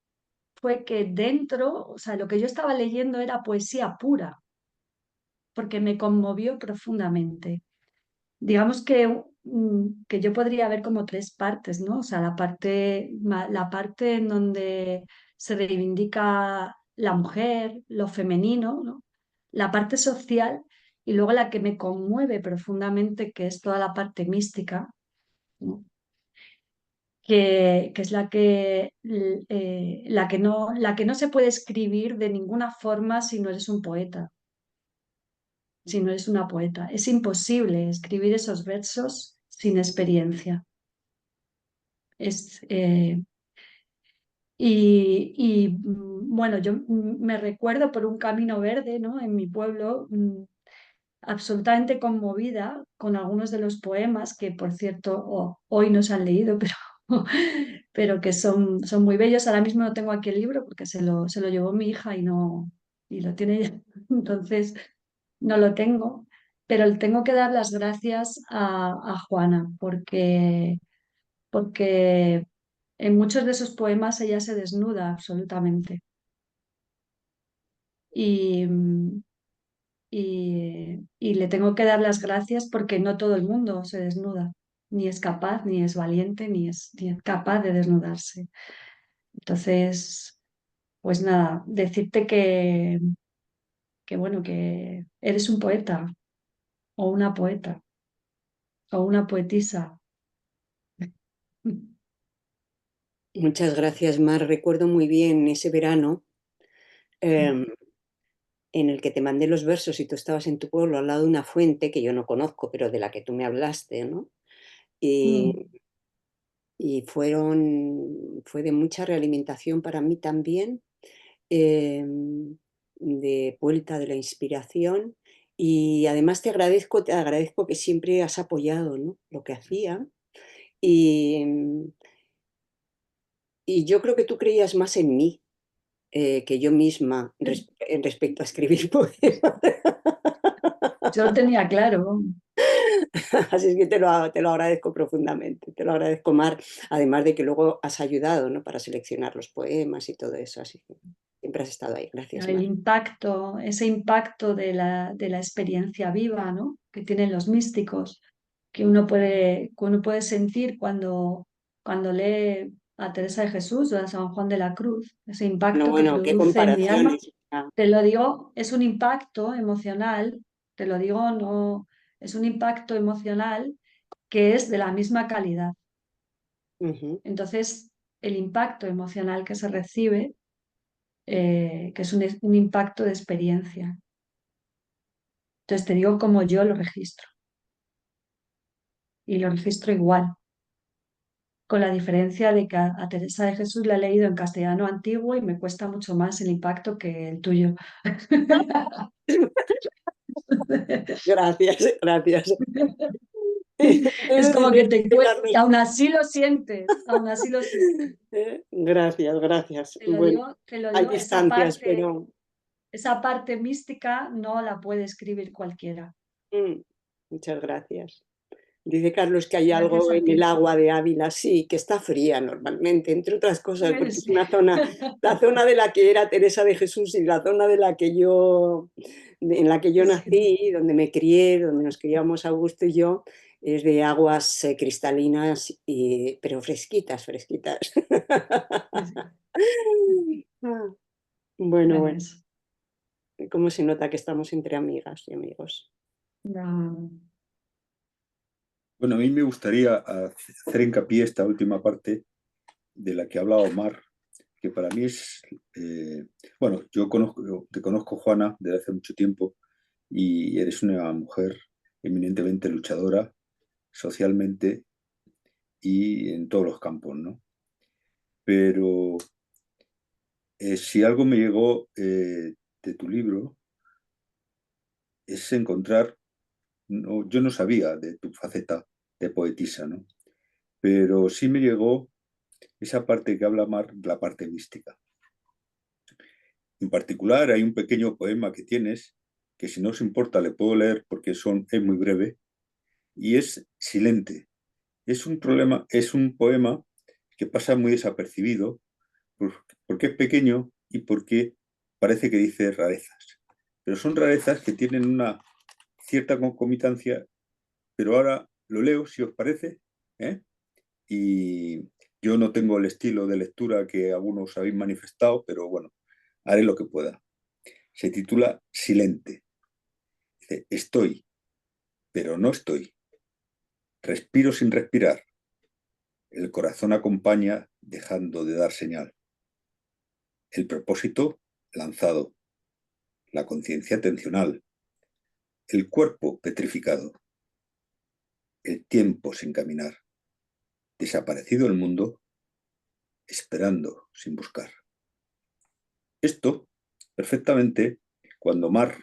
[SPEAKER 12] fue que dentro, o sea, lo que yo estaba leyendo era poesía pura, porque me conmovió profundamente. Digamos que yo podría ver como tres partes, ¿no? O sea, la parte en donde se reivindica la mujer, lo femenino, ¿no? La parte social y luego la que me conmueve profundamente, que es toda la parte mística, ¿no? Que es la que no se puede escribir de ninguna forma si no eres un poeta, si no eres una poeta. Es imposible escribir esos versos sin experiencia. Es, bueno, yo me recuerdo por un camino verde, ¿no? En mi pueblo, absolutamente conmovida con algunos de los poemas que, por cierto, hoy no se han leído, pero que son muy bellos. Ahora mismo no tengo aquí el libro porque se lo llevó mi hija y lo tiene ella. Entonces no lo tengo, pero le tengo que dar las gracias a Juana porque en muchos de esos poemas ella se desnuda absolutamente. Y, y le tengo que dar las gracias porque no todo el mundo se desnuda, ni es capaz, ni es valiente, ni es capaz de desnudarse. Entonces, pues nada, decirte que bueno, que eres un poeta o una poeta o una poetisa.
[SPEAKER 2] Muchas gracias, Mar. Recuerdo muy bien ese verano en el que te mandé los versos y tú estabas en tu pueblo al lado de una fuente que yo no conozco, pero de la que tú me hablaste, ¿no? Y fue de mucha realimentación para mí también, de vuelta de la inspiración. Y además te agradezco que siempre has apoyado, ¿no?, lo que hacía. Y, y yo creo que tú creías más en mí que yo misma en respecto a escribir poemas.
[SPEAKER 12] Yo lo tenía claro.
[SPEAKER 2] Así es que te lo agradezco profundamente, te lo agradezco, Mar, además de que luego has ayudado, ¿no?, para seleccionar los poemas y todo eso, así que siempre has estado ahí. Gracias,
[SPEAKER 12] El
[SPEAKER 2] Mar.
[SPEAKER 12] impacto, ese impacto de la experiencia viva, ¿no?, que tienen los místicos, que uno puede sentir cuando lee a Teresa de Jesús o a San Juan de la Cruz, ese impacto que
[SPEAKER 2] Bueno, qué
[SPEAKER 12] produce en mi alma.
[SPEAKER 2] comparaciones. Ah,
[SPEAKER 12] Te lo digo, es un impacto emocional, te lo digo, no, es un impacto emocional que es de la misma calidad.
[SPEAKER 2] ujú.
[SPEAKER 12] Entonces, el impacto emocional que se recibe, que es un impacto de experiencia. Entonces te digo cómo yo lo registro. Y lo registro igual, con la diferencia de que a Teresa de Jesús la he leído en castellano antiguo y me cuesta mucho más el impacto que el tuyo.
[SPEAKER 2] Gracias, gracias.
[SPEAKER 12] Es como que te
[SPEAKER 2] La
[SPEAKER 12] cuesta, y aún así lo sientes, aún así lo sientes.
[SPEAKER 2] Gracias, gracias. Bueno,
[SPEAKER 12] Te lo
[SPEAKER 2] hay
[SPEAKER 12] digo,
[SPEAKER 2] distancias, pero
[SPEAKER 12] esa parte mística no la puede escribir cualquiera.
[SPEAKER 2] muchas gracias. Dice Carlos que hay
[SPEAKER 12] Gracias
[SPEAKER 2] algo
[SPEAKER 12] a
[SPEAKER 2] en el
[SPEAKER 12] ti.
[SPEAKER 2] agua de Ávila, sí, que está fría normalmente, entre otras cosas, porque es
[SPEAKER 12] Sí.
[SPEAKER 2] una zona, la zona de la que era Teresa de Jesús y la zona en la que yo nací, donde me crié, donde nos criamos Augusto y yo, es de aguas cristalinas, pero fresquitas, fresquitas. Bueno, bueno,
[SPEAKER 12] Eso.
[SPEAKER 2] cómo se nota que estamos entre amigas y amigos.
[SPEAKER 12] No.
[SPEAKER 7] Bueno, a mí me gustaría hacer hincapié esta última parte de la que ha hablado Omar, que para mí es, bueno, te conozco, Juana, desde hace mucho tiempo y eres una mujer eminentemente luchadora socialmente y en todos los campos, ¿no? Pero si algo me llegó de tu libro es encontrar, yo no sabía de tu faceta de poetisa, ¿no? Pero sí me llegó esa parte que habla Mar, la parte mística. En particular, hay un pequeño poema que tienes, que si no os importa le puedo leer porque es muy breve, y es Silente. Es un poema que pasa muy desapercibido porque es pequeño y porque parece que dice rarezas. Pero son rarezas que tienen una cierta concomitancia, pero ahora lo leo, si os parece, ¿eh? Y yo no tengo el estilo de lectura que algunos habéis manifestado, pero bueno, haré lo que pueda. Se titula Silente. Dice, estoy, pero no estoy. Respiro sin respirar. El corazón acompaña dejando de dar señal. El propósito lanzado. La conciencia tensional. El cuerpo petrificado. El tiempo sin caminar. Desaparecido el mundo, esperando sin buscar. Esto, perfectamente, cuando Mar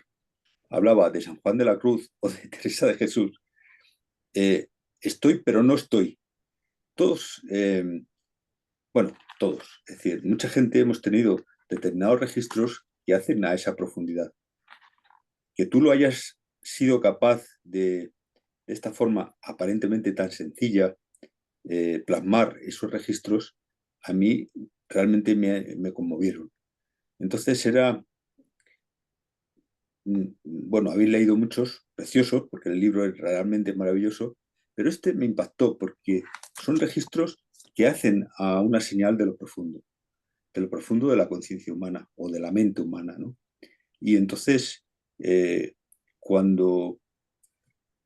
[SPEAKER 7] hablaba de San Juan de la Cruz o de Teresa de Jesús, estoy pero no estoy. Todos bueno, todos, es decir, mucha gente hemos tenido determinados registros que hacen a esa profundidad. Que tú lo hayas sido capaz de esta forma aparentemente tan sencilla, plasmar esos registros, a mí realmente me conmovieron. Entonces era, bueno, habéis leído muchos, preciosos, porque el libro es realmente maravilloso, pero este me impactó porque son registros que hacen a una señal de lo profundo de la conciencia humana o de la mente humana, ¿no? Y entonces, cuando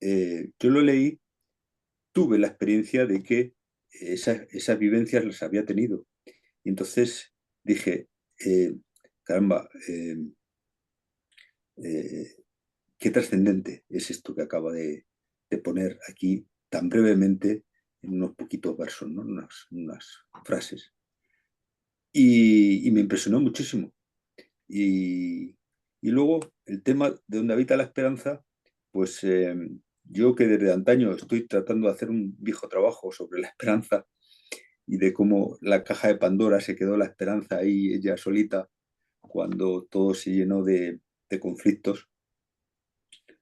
[SPEAKER 7] yo lo leí, tuve la experiencia de que esas vivencias las había tenido. Y entonces dije, caramba, qué trascendente es esto que acaba de poner aquí tan brevemente en unos poquitos versos, ¿no? unas frases. Y me impresionó muchísimo. Y luego el tema de donde habita la esperanza, pues yo que desde antaño estoy tratando de hacer un viejo trabajo sobre la esperanza y de cómo la caja de Pandora se quedó la esperanza ahí ella solita cuando todo se llenó de conflictos.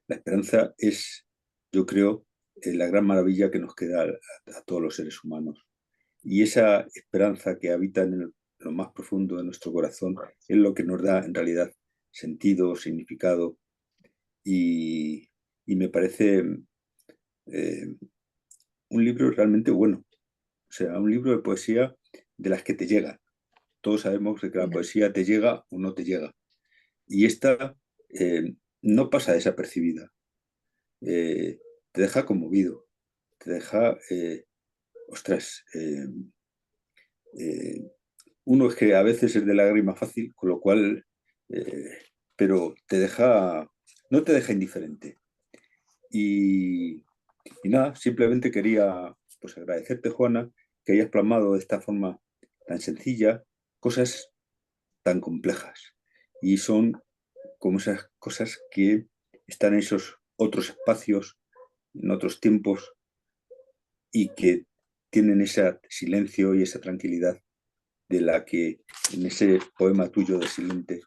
[SPEAKER 7] La esperanza es, yo creo, la gran maravilla que nos queda a todos los seres humanos. Y esa esperanza que habita en lo más profundo de nuestro corazón es lo que nos da en realidad sentido, significado y me parece un libro realmente bueno. O sea, un libro de poesía de las que te llegan. Todos sabemos que la poesía te llega o no te llega. Y esta no pasa desapercibida. Te deja conmovido. Te deja, ostras, uno es que a veces es de lágrima fácil, con lo cual, pero te deja, no te deja indiferente. Y nada, simplemente quería pues agradecerte, Juana, que hayas plasmado de esta forma tan sencilla cosas tan complejas. Y son como esas cosas que están en esos otros espacios, en otros tiempos, y que tienen ese silencio y esa tranquilidad de la que en ese poema tuyo de Silente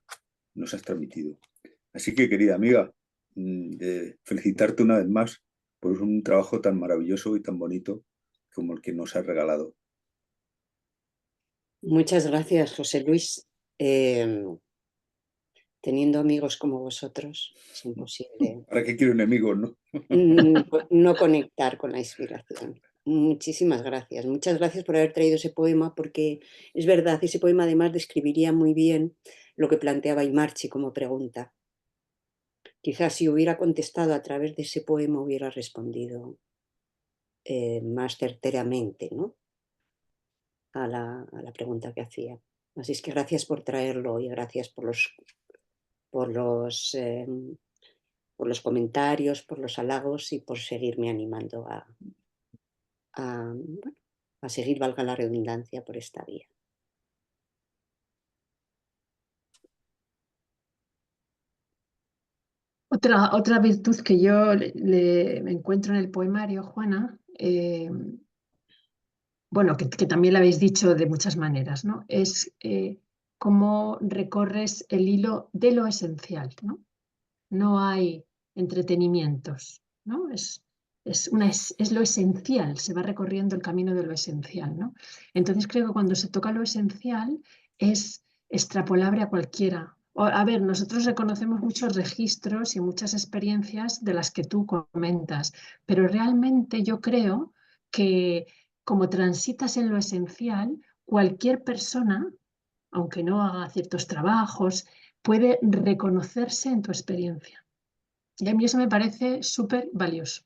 [SPEAKER 7] nos has transmitido. Así que, querida amiga, felicitarte una vez más por un trabajo tan maravilloso y tan bonito como el que nos has regalado.
[SPEAKER 2] Muchas gracias, José Luis. Teniendo amigos como vosotros, es imposible
[SPEAKER 7] ¿Para qué quiero enemigos, no?
[SPEAKER 2] no conectar con la inspiración. Muchísimas gracias. Muchas gracias por haber traído ese poema, porque es verdad, ese poema además describiría muy bien lo que planteaba Imarchi como pregunta. Quizás si hubiera contestado a través de ese poema hubiera respondido más certeramente, ¿no? a la pregunta que hacía. Así es que gracias por traerlo y gracias por los comentarios, por los halagos y por seguirme animando a seguir, valga la redundancia, por esta vía.
[SPEAKER 6] Otra virtud que yo le encuentro en el poemario, Juana, bueno, que también lo habéis dicho de muchas maneras, ¿no? Es cómo recorres el hilo de lo esencial, ¿no? No hay entretenimientos, ¿no? Es lo esencial, se va recorriendo el camino de lo esencial, ¿no? Entonces creo que cuando se toca lo esencial es extrapolable a cualquiera. A ver, nosotros reconocemos muchos registros y muchas experiencias de las que tú comentas, pero realmente yo creo que como transitas en lo esencial, cualquier persona, aunque no haga ciertos trabajos, puede reconocerse en tu experiencia. Y a mí eso me parece súper valioso.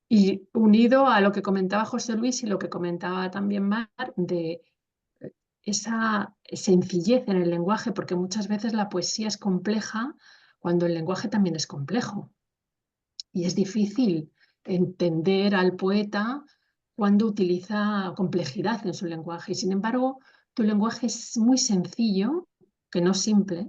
[SPEAKER 6] Y unido a lo que comentaba José Luis y lo que comentaba también Mar, de esa sencillez en el lenguaje, porque muchas veces la poesía es compleja cuando el lenguaje también es complejo. Y es difícil entender al poeta cuando utiliza complejidad en su lenguaje. Y sin embargo, tu lenguaje es muy sencillo, que no simple,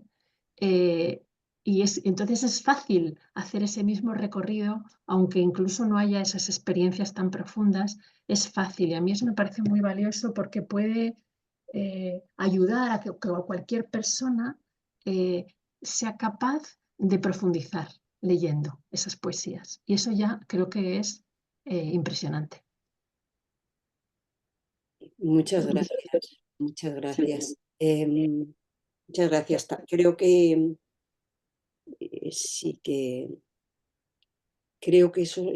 [SPEAKER 6] entonces es fácil hacer ese mismo recorrido, aunque incluso no haya esas experiencias tan profundas, es fácil. Y a mí eso me parece muy valioso porque puede ayudar a que cualquier persona sea capaz de profundizar leyendo esas poesías. Y eso ya creo que es impresionante.
[SPEAKER 2] Muchas gracias. Muchas gracias. Muchas gracias. Creo que sí que creo que eso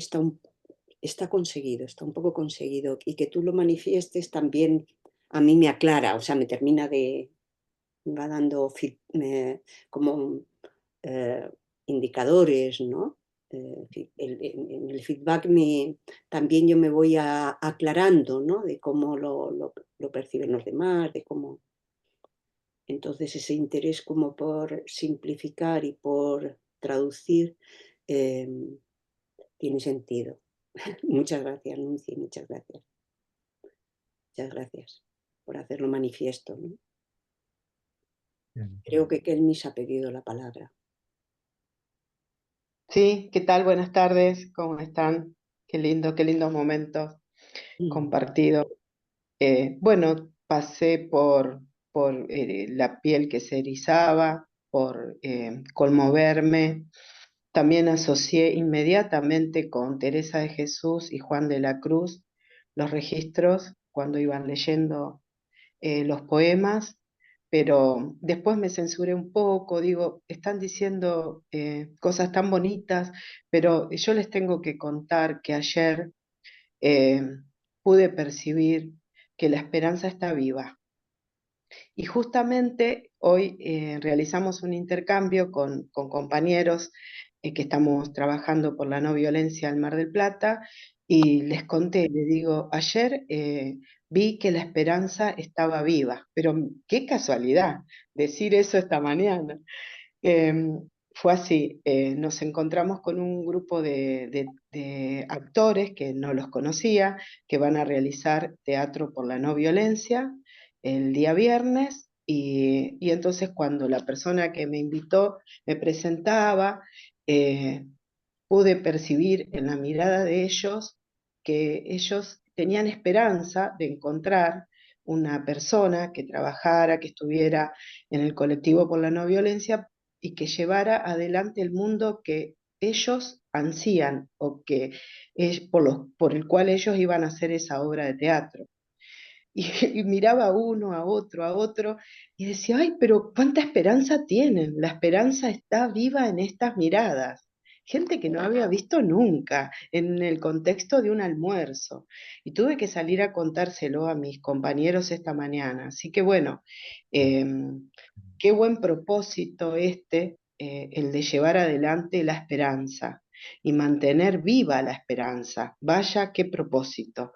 [SPEAKER 2] está conseguido, está un poco conseguido. Y que tú lo manifiestes también a mí me aclara, o sea, me termina de, va dando como indicadores, ¿no? En el feedback también yo me voy aclarando, ¿no? De cómo lo perciben los demás, de cómo... Entonces ese interés como por simplificar y por traducir tiene sentido. Muchas gracias, Nunci, muchas gracias. Muchas gracias por hacerlo manifiesto, ¿no? Creo que Kelmis ha pedido la palabra.
[SPEAKER 13] Sí, ¿qué tal? Buenas tardes, ¿cómo están? Qué lindos momentos compartidos. Bueno, pasé por la piel que se erizaba, por conmoverme. También asocié inmediatamente con Teresa de Jesús y Juan de la Cruz los registros cuando iban leyendo los poemas, pero después me censuré un poco, digo, están diciendo cosas tan bonitas, pero yo les tengo que contar que ayer eh, pude percibir que la esperanza está viva. Y justamente hoy realizamos un intercambio con compañeros que estamos trabajando por la no violencia al Mar del Plata y les conté, les digo, ayer vi que la esperanza estaba viva, pero qué casualidad decir eso esta mañana. Fue así, nos encontramos con un grupo de actores que no los conocía, que van a realizar teatro por la no violencia el día viernes, y entonces cuando la persona que me invitó me presentaba, pude percibir en la mirada de ellos que ellos tenían esperanza de encontrar una persona que trabajara, que estuviera en el colectivo por la no violencia y que llevara adelante el mundo que ellos ansían o que es por el cual ellos iban a hacer esa obra de teatro. Y miraba a otro, y decía, ay, pero cuánta esperanza tienen, la esperanza está viva en estas miradas. Gente que no había visto nunca en el contexto de un almuerzo. Y tuve que salir a contárselo a mis compañeros esta mañana. Así que bueno, qué buen propósito el de llevar adelante la esperanza y mantener viva la esperanza. Vaya qué propósito.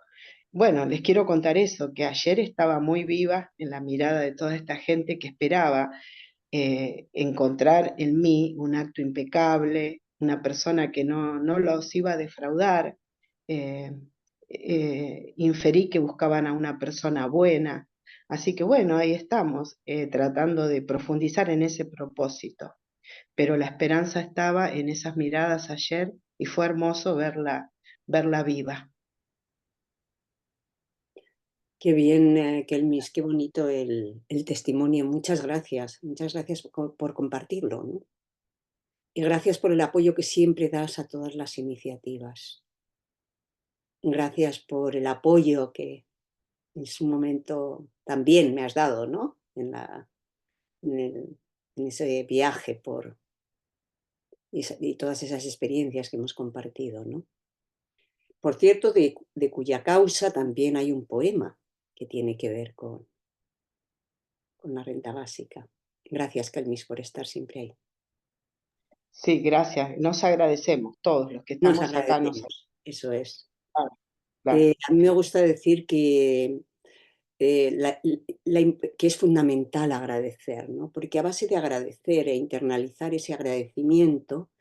[SPEAKER 13] Bueno, les quiero contar eso, que ayer estaba muy viva en la mirada de toda esta gente que esperaba encontrar en mí un acto impecable, una persona que no los iba a defraudar. eh, Inferí que buscaban a una persona buena. Así que bueno, ahí estamos, tratando de profundizar en ese propósito. Pero la esperanza estaba en esas miradas ayer y fue hermoso verla viva.
[SPEAKER 2] Qué bien, Kelmis, qué bonito el testimonio. Muchas gracias por compartirlo, ¿no? Y gracias por el apoyo que siempre das a todas las iniciativas. Gracias por el apoyo que en su momento también me has dado, ¿no? En ese viaje y todas esas experiencias que hemos compartido, ¿no? Por cierto, de cuya causa también hay un poema que tiene que ver con la renta básica. Gracias, Kelmis, por estar siempre ahí.
[SPEAKER 13] Sí, gracias. Nos agradecemos todos los que
[SPEAKER 2] Nos
[SPEAKER 13] estamos acá.
[SPEAKER 2] agradecemos, eso es.
[SPEAKER 13] Claro.
[SPEAKER 2] A mí me gusta decir que es fundamental agradecer, ¿no? Porque a base de agradecer e internalizar ese agradecimiento,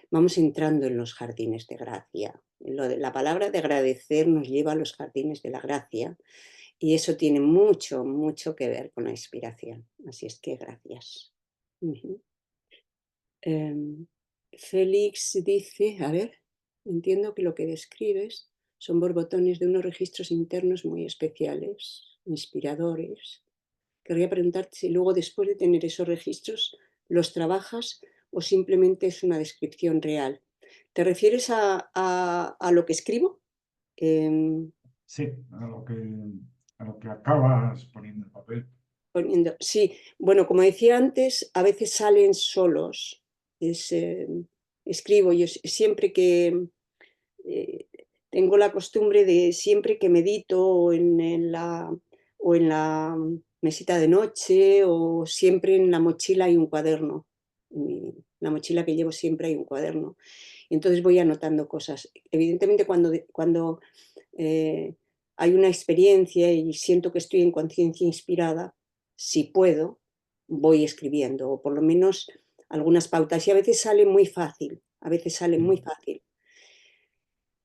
[SPEAKER 2] vamos entrando en los jardines de gracia. La palabra de agradecer nos lleva a los jardines de la gracia y eso tiene mucho, mucho que ver con la inspiración. Así es que gracias. Félix dice, a ver, entiendo que lo que describes son borbotones de unos registros internos muy especiales, inspiradores. Querría preguntarte si luego, después de tener esos registros, los trabajas o simplemente es una descripción real. ¿Te refieres a lo que escribo?
[SPEAKER 14] Sí, a lo que acabas poniendo en papel.
[SPEAKER 2] Sí, bueno, como decía antes, a veces salen solos. Escribo yo siempre que tengo la costumbre de siempre que medito o en la mesita de noche, o siempre en la mochila hay un cuaderno. En la mochila que llevo siempre hay un cuaderno. Entonces voy anotando cosas. Evidentemente cuando hay una experiencia y siento que estoy en conciencia inspirada, si puedo, voy escribiendo, o por lo menos algunas pautas. Y a veces sale muy fácil, a veces sale muy fácil.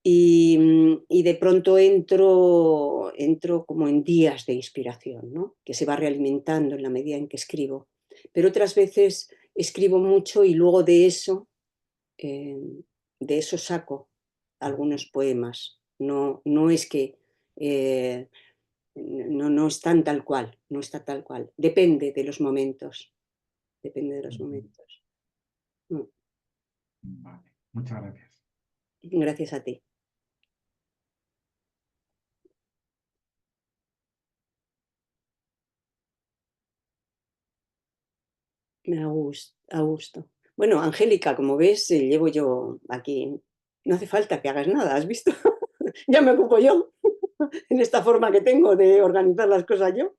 [SPEAKER 2] Y de pronto entro como en días de inspiración, ¿no? Que se va realimentando en la medida en que escribo. Pero otras veces escribo mucho y luego de eso saco algunos poemas. No es que no están tal cual, no está tal cual. Depende de los momentos. Depende de los momentos.
[SPEAKER 14] Vale, muchas gracias.
[SPEAKER 2] Gracias a ti. A gusto. Bueno, Angélica, como ves, llevo yo aquí. No hace falta que hagas nada, ¿has visto? Ya me ocupo yo en esta forma que tengo de organizar las cosas yo.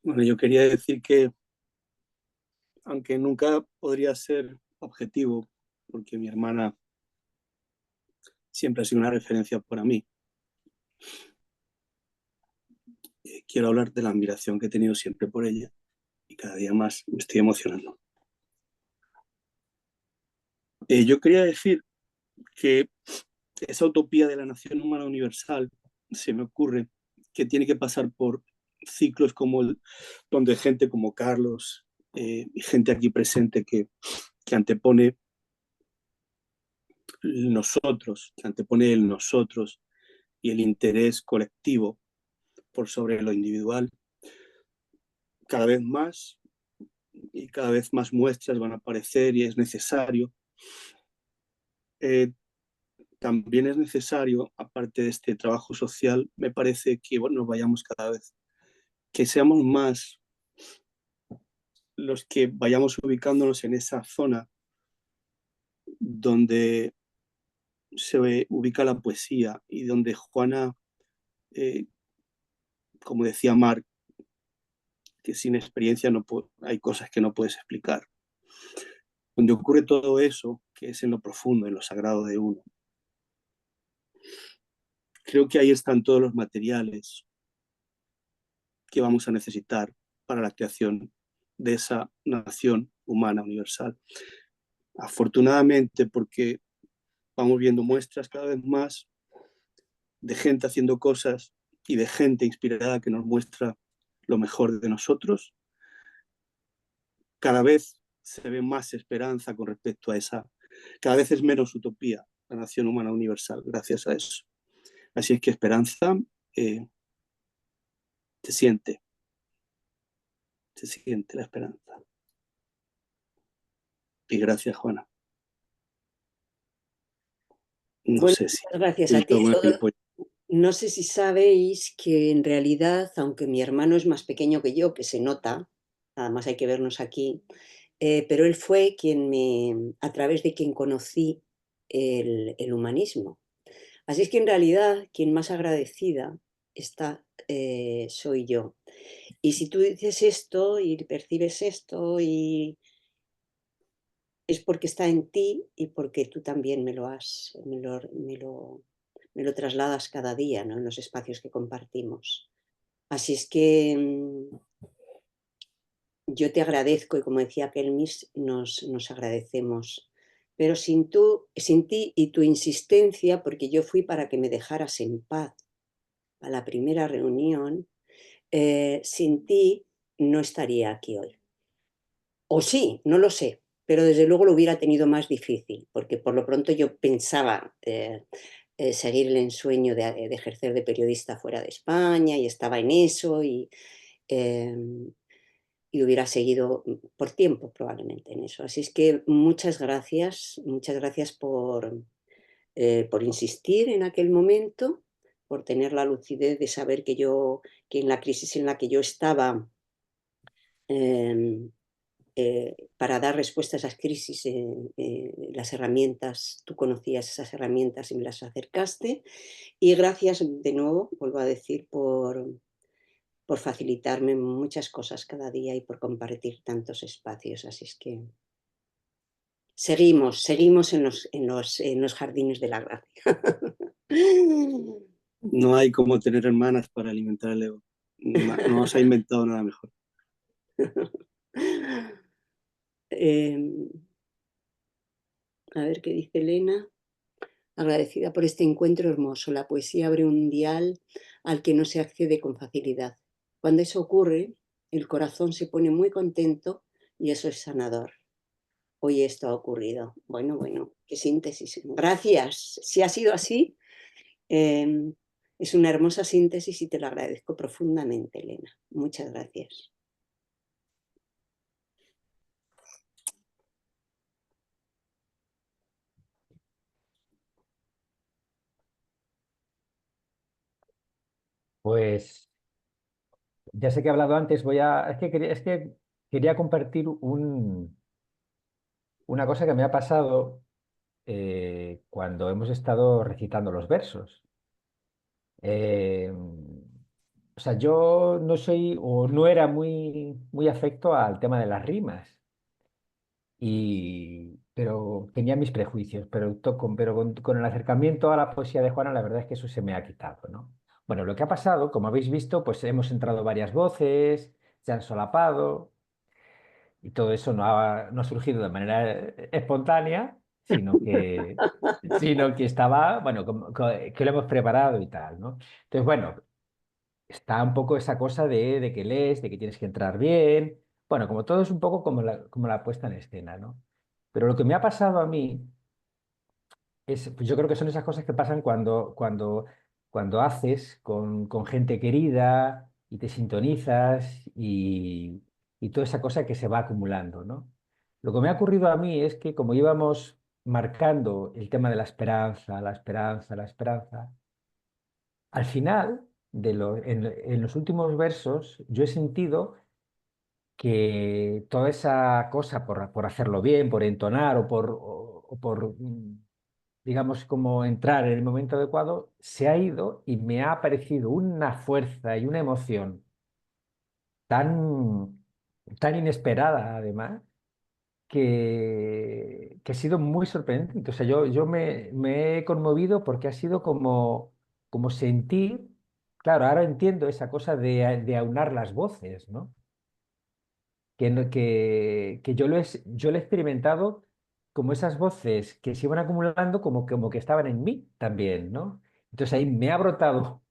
[SPEAKER 15] Bueno, yo quería decir que, aunque nunca podría ser objetivo, porque mi hermana siempre ha sido una referencia para mí, quiero hablar de la admiración que he tenido siempre por ella, y cada día más me estoy emocionando. Yo quería decir que esa utopía de la nación humana universal se me ocurre que tiene que pasar por ciclos como donde gente como Carlos y gente aquí presente que antepone nosotros, que antepone el nosotros y el interés colectivo por sobre lo individual, cada vez más y cada vez más muestras van a aparecer y es necesario. También es necesario, aparte de este trabajo social, me parece que nos vayamos cada vez, que seamos más los que vayamos ubicándonos en esa zona donde se ubica la poesía y donde Juana, como decía Marc, que sin experiencia hay cosas que no puedes explicar. Donde ocurre todo eso, que es en lo profundo, en lo sagrado de uno. Creo que ahí están todos los materiales que vamos a necesitar para la creación de esa nación humana universal. Afortunadamente, porque vamos viendo muestras cada vez más de gente haciendo cosas y de gente inspirada que nos muestra lo mejor de nosotros, cada vez se ve más esperanza con respecto a esa, cada vez es menos utopía la nación humana universal gracias a eso. Así es que esperanza se siente la esperanza. Y gracias, Juana. No sé si...
[SPEAKER 2] Gracias a ti. No sé si sabéis que en realidad, aunque mi hermano es más pequeño que yo, que se nota, nada más hay que vernos aquí, pero él fue a través de quien conocí el humanismo. Así es que en realidad quien más agradecida está soy yo. Y si tú dices esto y percibes esto, es porque está en ti y porque tú también me lo trasladas cada día, ¿no? En los espacios que compartimos. Así es que yo te agradezco, y como decía Kelmis, nos agradecemos. Pero sin ti y tu insistencia, porque yo fui para que me dejaras en paz a la primera reunión, sin ti no estaría aquí hoy. O sí, no lo sé, pero desde luego lo hubiera tenido más difícil, porque por lo pronto yo pensaba seguir el ensueño de ejercer de periodista fuera de España y estaba en eso y hubiera seguido por tiempo probablemente en eso. Así es que muchas gracias por insistir en aquel momento, por tener la lucidez de saber que en la crisis en la que yo estaba, para dar respuesta a esas crisis, las herramientas, tú conocías esas herramientas y me las acercaste. Y gracias de nuevo, vuelvo a decir, por facilitarme muchas cosas cada día y por compartir tantos espacios. Así es que seguimos en los jardines de la gracia.
[SPEAKER 15] No hay como tener hermanas para alimentar el ego. No os ha inventado nada mejor.
[SPEAKER 2] A ver qué dice Elena. Agradecida por este encuentro hermoso. La poesía abre un dial al que no se accede con facilidad. Cuando eso ocurre, el corazón se pone muy contento y eso es sanador. Hoy esto ha ocurrido. Bueno, qué síntesis. Gracias. Si ha sido así, es una hermosa síntesis y te lo agradezco profundamente, Elena. Muchas gracias.
[SPEAKER 3] Pues ya sé que he hablado antes, es que quería compartir una cosa que me ha pasado cuando hemos estado recitando los versos. O sea, yo no soy o no era muy afecto al tema de las rimas, pero tenía mis prejuicios, con el acercamiento a la poesía de Juana, la verdad es que eso se me ha quitado, ¿no? Bueno, lo que ha pasado, como habéis visto, pues hemos entrado varias voces, se han solapado, y todo eso no ha surgido de manera espontánea, sino que estaba, bueno, que lo hemos preparado y tal, ¿no? Entonces, bueno, está un poco esa cosa de que lees, de que tienes que entrar bien. Bueno, como todo es un poco como la puesta en escena, ¿no? Pero lo que me ha pasado a mí pues yo creo que son esas cosas que pasan cuando haces con gente querida y te sintonizas y toda esa cosa que se va acumulando, ¿no? Lo que me ha ocurrido a mí es que como íbamos marcando el tema de la esperanza, la esperanza, la esperanza, al final, en los últimos versos, yo he sentido que toda esa cosa por hacerlo bien, por entonar o por digamos, como entrar en el momento adecuado, se ha ido y me ha aparecido una fuerza y una emoción tan, tan inesperada, además, que ha sido muy sorprendente. O sea, yo me he conmovido porque ha sido como sentir, claro, ahora entiendo esa cosa de aunar las voces, ¿no? Que yo lo he experimentado como esas voces que se iban acumulando como que estaban en mí también, ¿no? Entonces ahí me ha brotado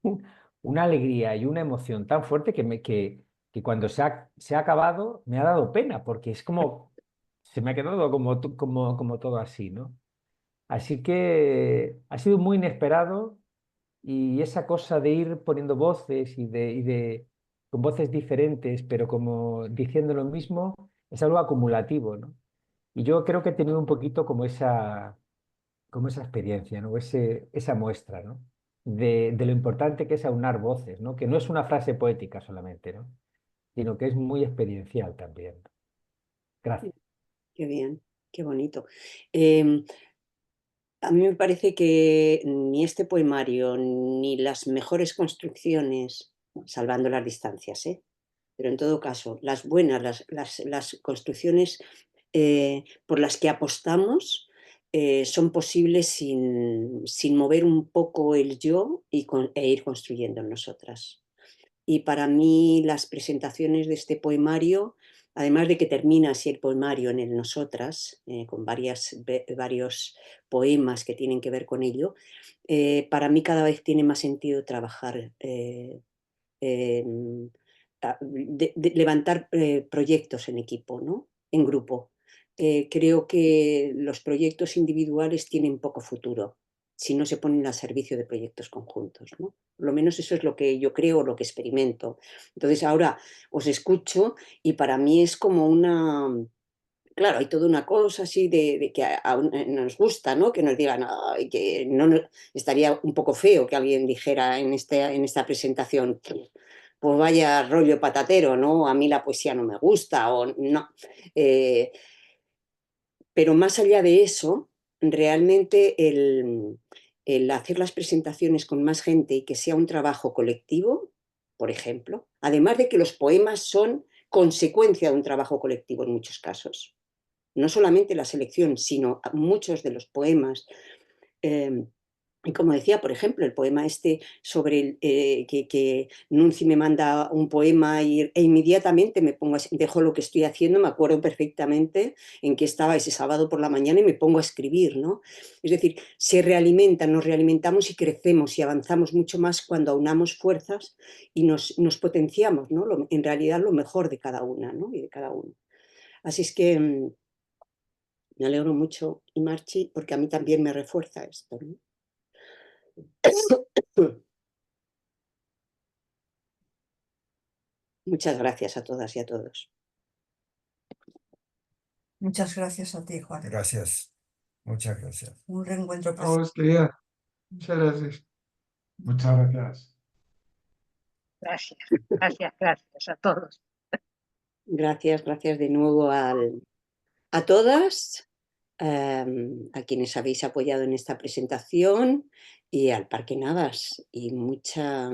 [SPEAKER 3] una alegría y una emoción tan fuerte que cuando se ha acabado me ha dado pena, porque es como, se me ha quedado como todo así, ¿no? Así que ha sido muy inesperado y esa cosa de ir poniendo voces con voces diferentes, pero como diciendo lo mismo, es algo acumulativo, ¿no? Y yo creo que he tenido un poquito como esa experiencia, ¿no? Esa muestra, ¿no? De lo importante que es aunar voces, ¿no? Que no es una frase poética solamente, ¿no? Sino que es muy experiencial también. Gracias.
[SPEAKER 2] Qué bien, qué bonito. A mí me parece que ni este poemario ni las mejores construcciones, salvando las distancias, pero en todo caso, las buenas, las construcciones por las que apostamos son posibles sin mover un poco el yo e ir construyendo en nosotras. Y para mí las presentaciones de este poemario, además de que termina así el poemario en el nosotras, con varios poemas que tienen que ver con ello, para mí cada vez tiene más sentido trabajar levantar proyectos en equipo, ¿no? En grupo. Creo que los proyectos individuales tienen poco futuro si no se ponen al servicio de proyectos conjuntos, ¿no? Por lo menos eso es lo que yo creo, lo que experimento. Entonces ahora os escucho y para mí es como una... Claro, hay toda una cosa así de que nos gusta, ¿no? Que nos digan, "Ay, que no, estaría un poco feo que alguien dijera en esta presentación, pues vaya rollo patatero, ¿no? A mí la poesía no me gusta o no". Pero más allá de eso, realmente el hacer las presentaciones con más gente y que sea un trabajo colectivo, por ejemplo, además de que los poemas son consecuencia de un trabajo colectivo en muchos casos. No solamente la selección, sino muchos de los poemas. Y como decía, por ejemplo, el poema este sobre que Nunzi me manda un poema e inmediatamente me pongo dejo lo que estoy haciendo, me acuerdo perfectamente en qué estaba ese sábado por la mañana y me pongo a escribir, ¿no? Es decir, se realimentan, nos realimentamos y crecemos y avanzamos mucho más cuando aunamos fuerzas y nos potenciamos, ¿no? En realidad lo mejor de cada una, ¿no? Y de cada uno. Así es que me alegro mucho, y Marchi, porque a mí también me refuerza esto, ¿no? Muchas gracias a todas y a todos.
[SPEAKER 9] Muchas gracias a ti, Juan.
[SPEAKER 8] Gracias. Muchas gracias.
[SPEAKER 9] Un reencuentro
[SPEAKER 5] A vos, querida. Muchas gracias.
[SPEAKER 14] Muchas gracias.
[SPEAKER 1] Gracias, gracias a todos.
[SPEAKER 2] Gracias de nuevo a todas, a quienes habéis apoyado en esta presentación y al Parque Navas. Y mucha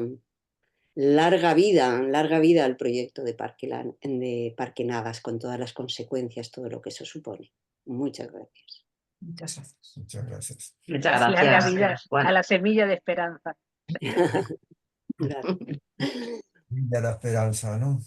[SPEAKER 2] larga vida al proyecto de Parque Navas, con todas las consecuencias, todo lo que eso supone. Muchas gracias.
[SPEAKER 9] Muchas gracias.
[SPEAKER 8] Muchas gracias.
[SPEAKER 1] Muchas gracias. Larga vida a la semilla de esperanza.
[SPEAKER 2] Gracias.
[SPEAKER 8] De la esperanza, ¿no?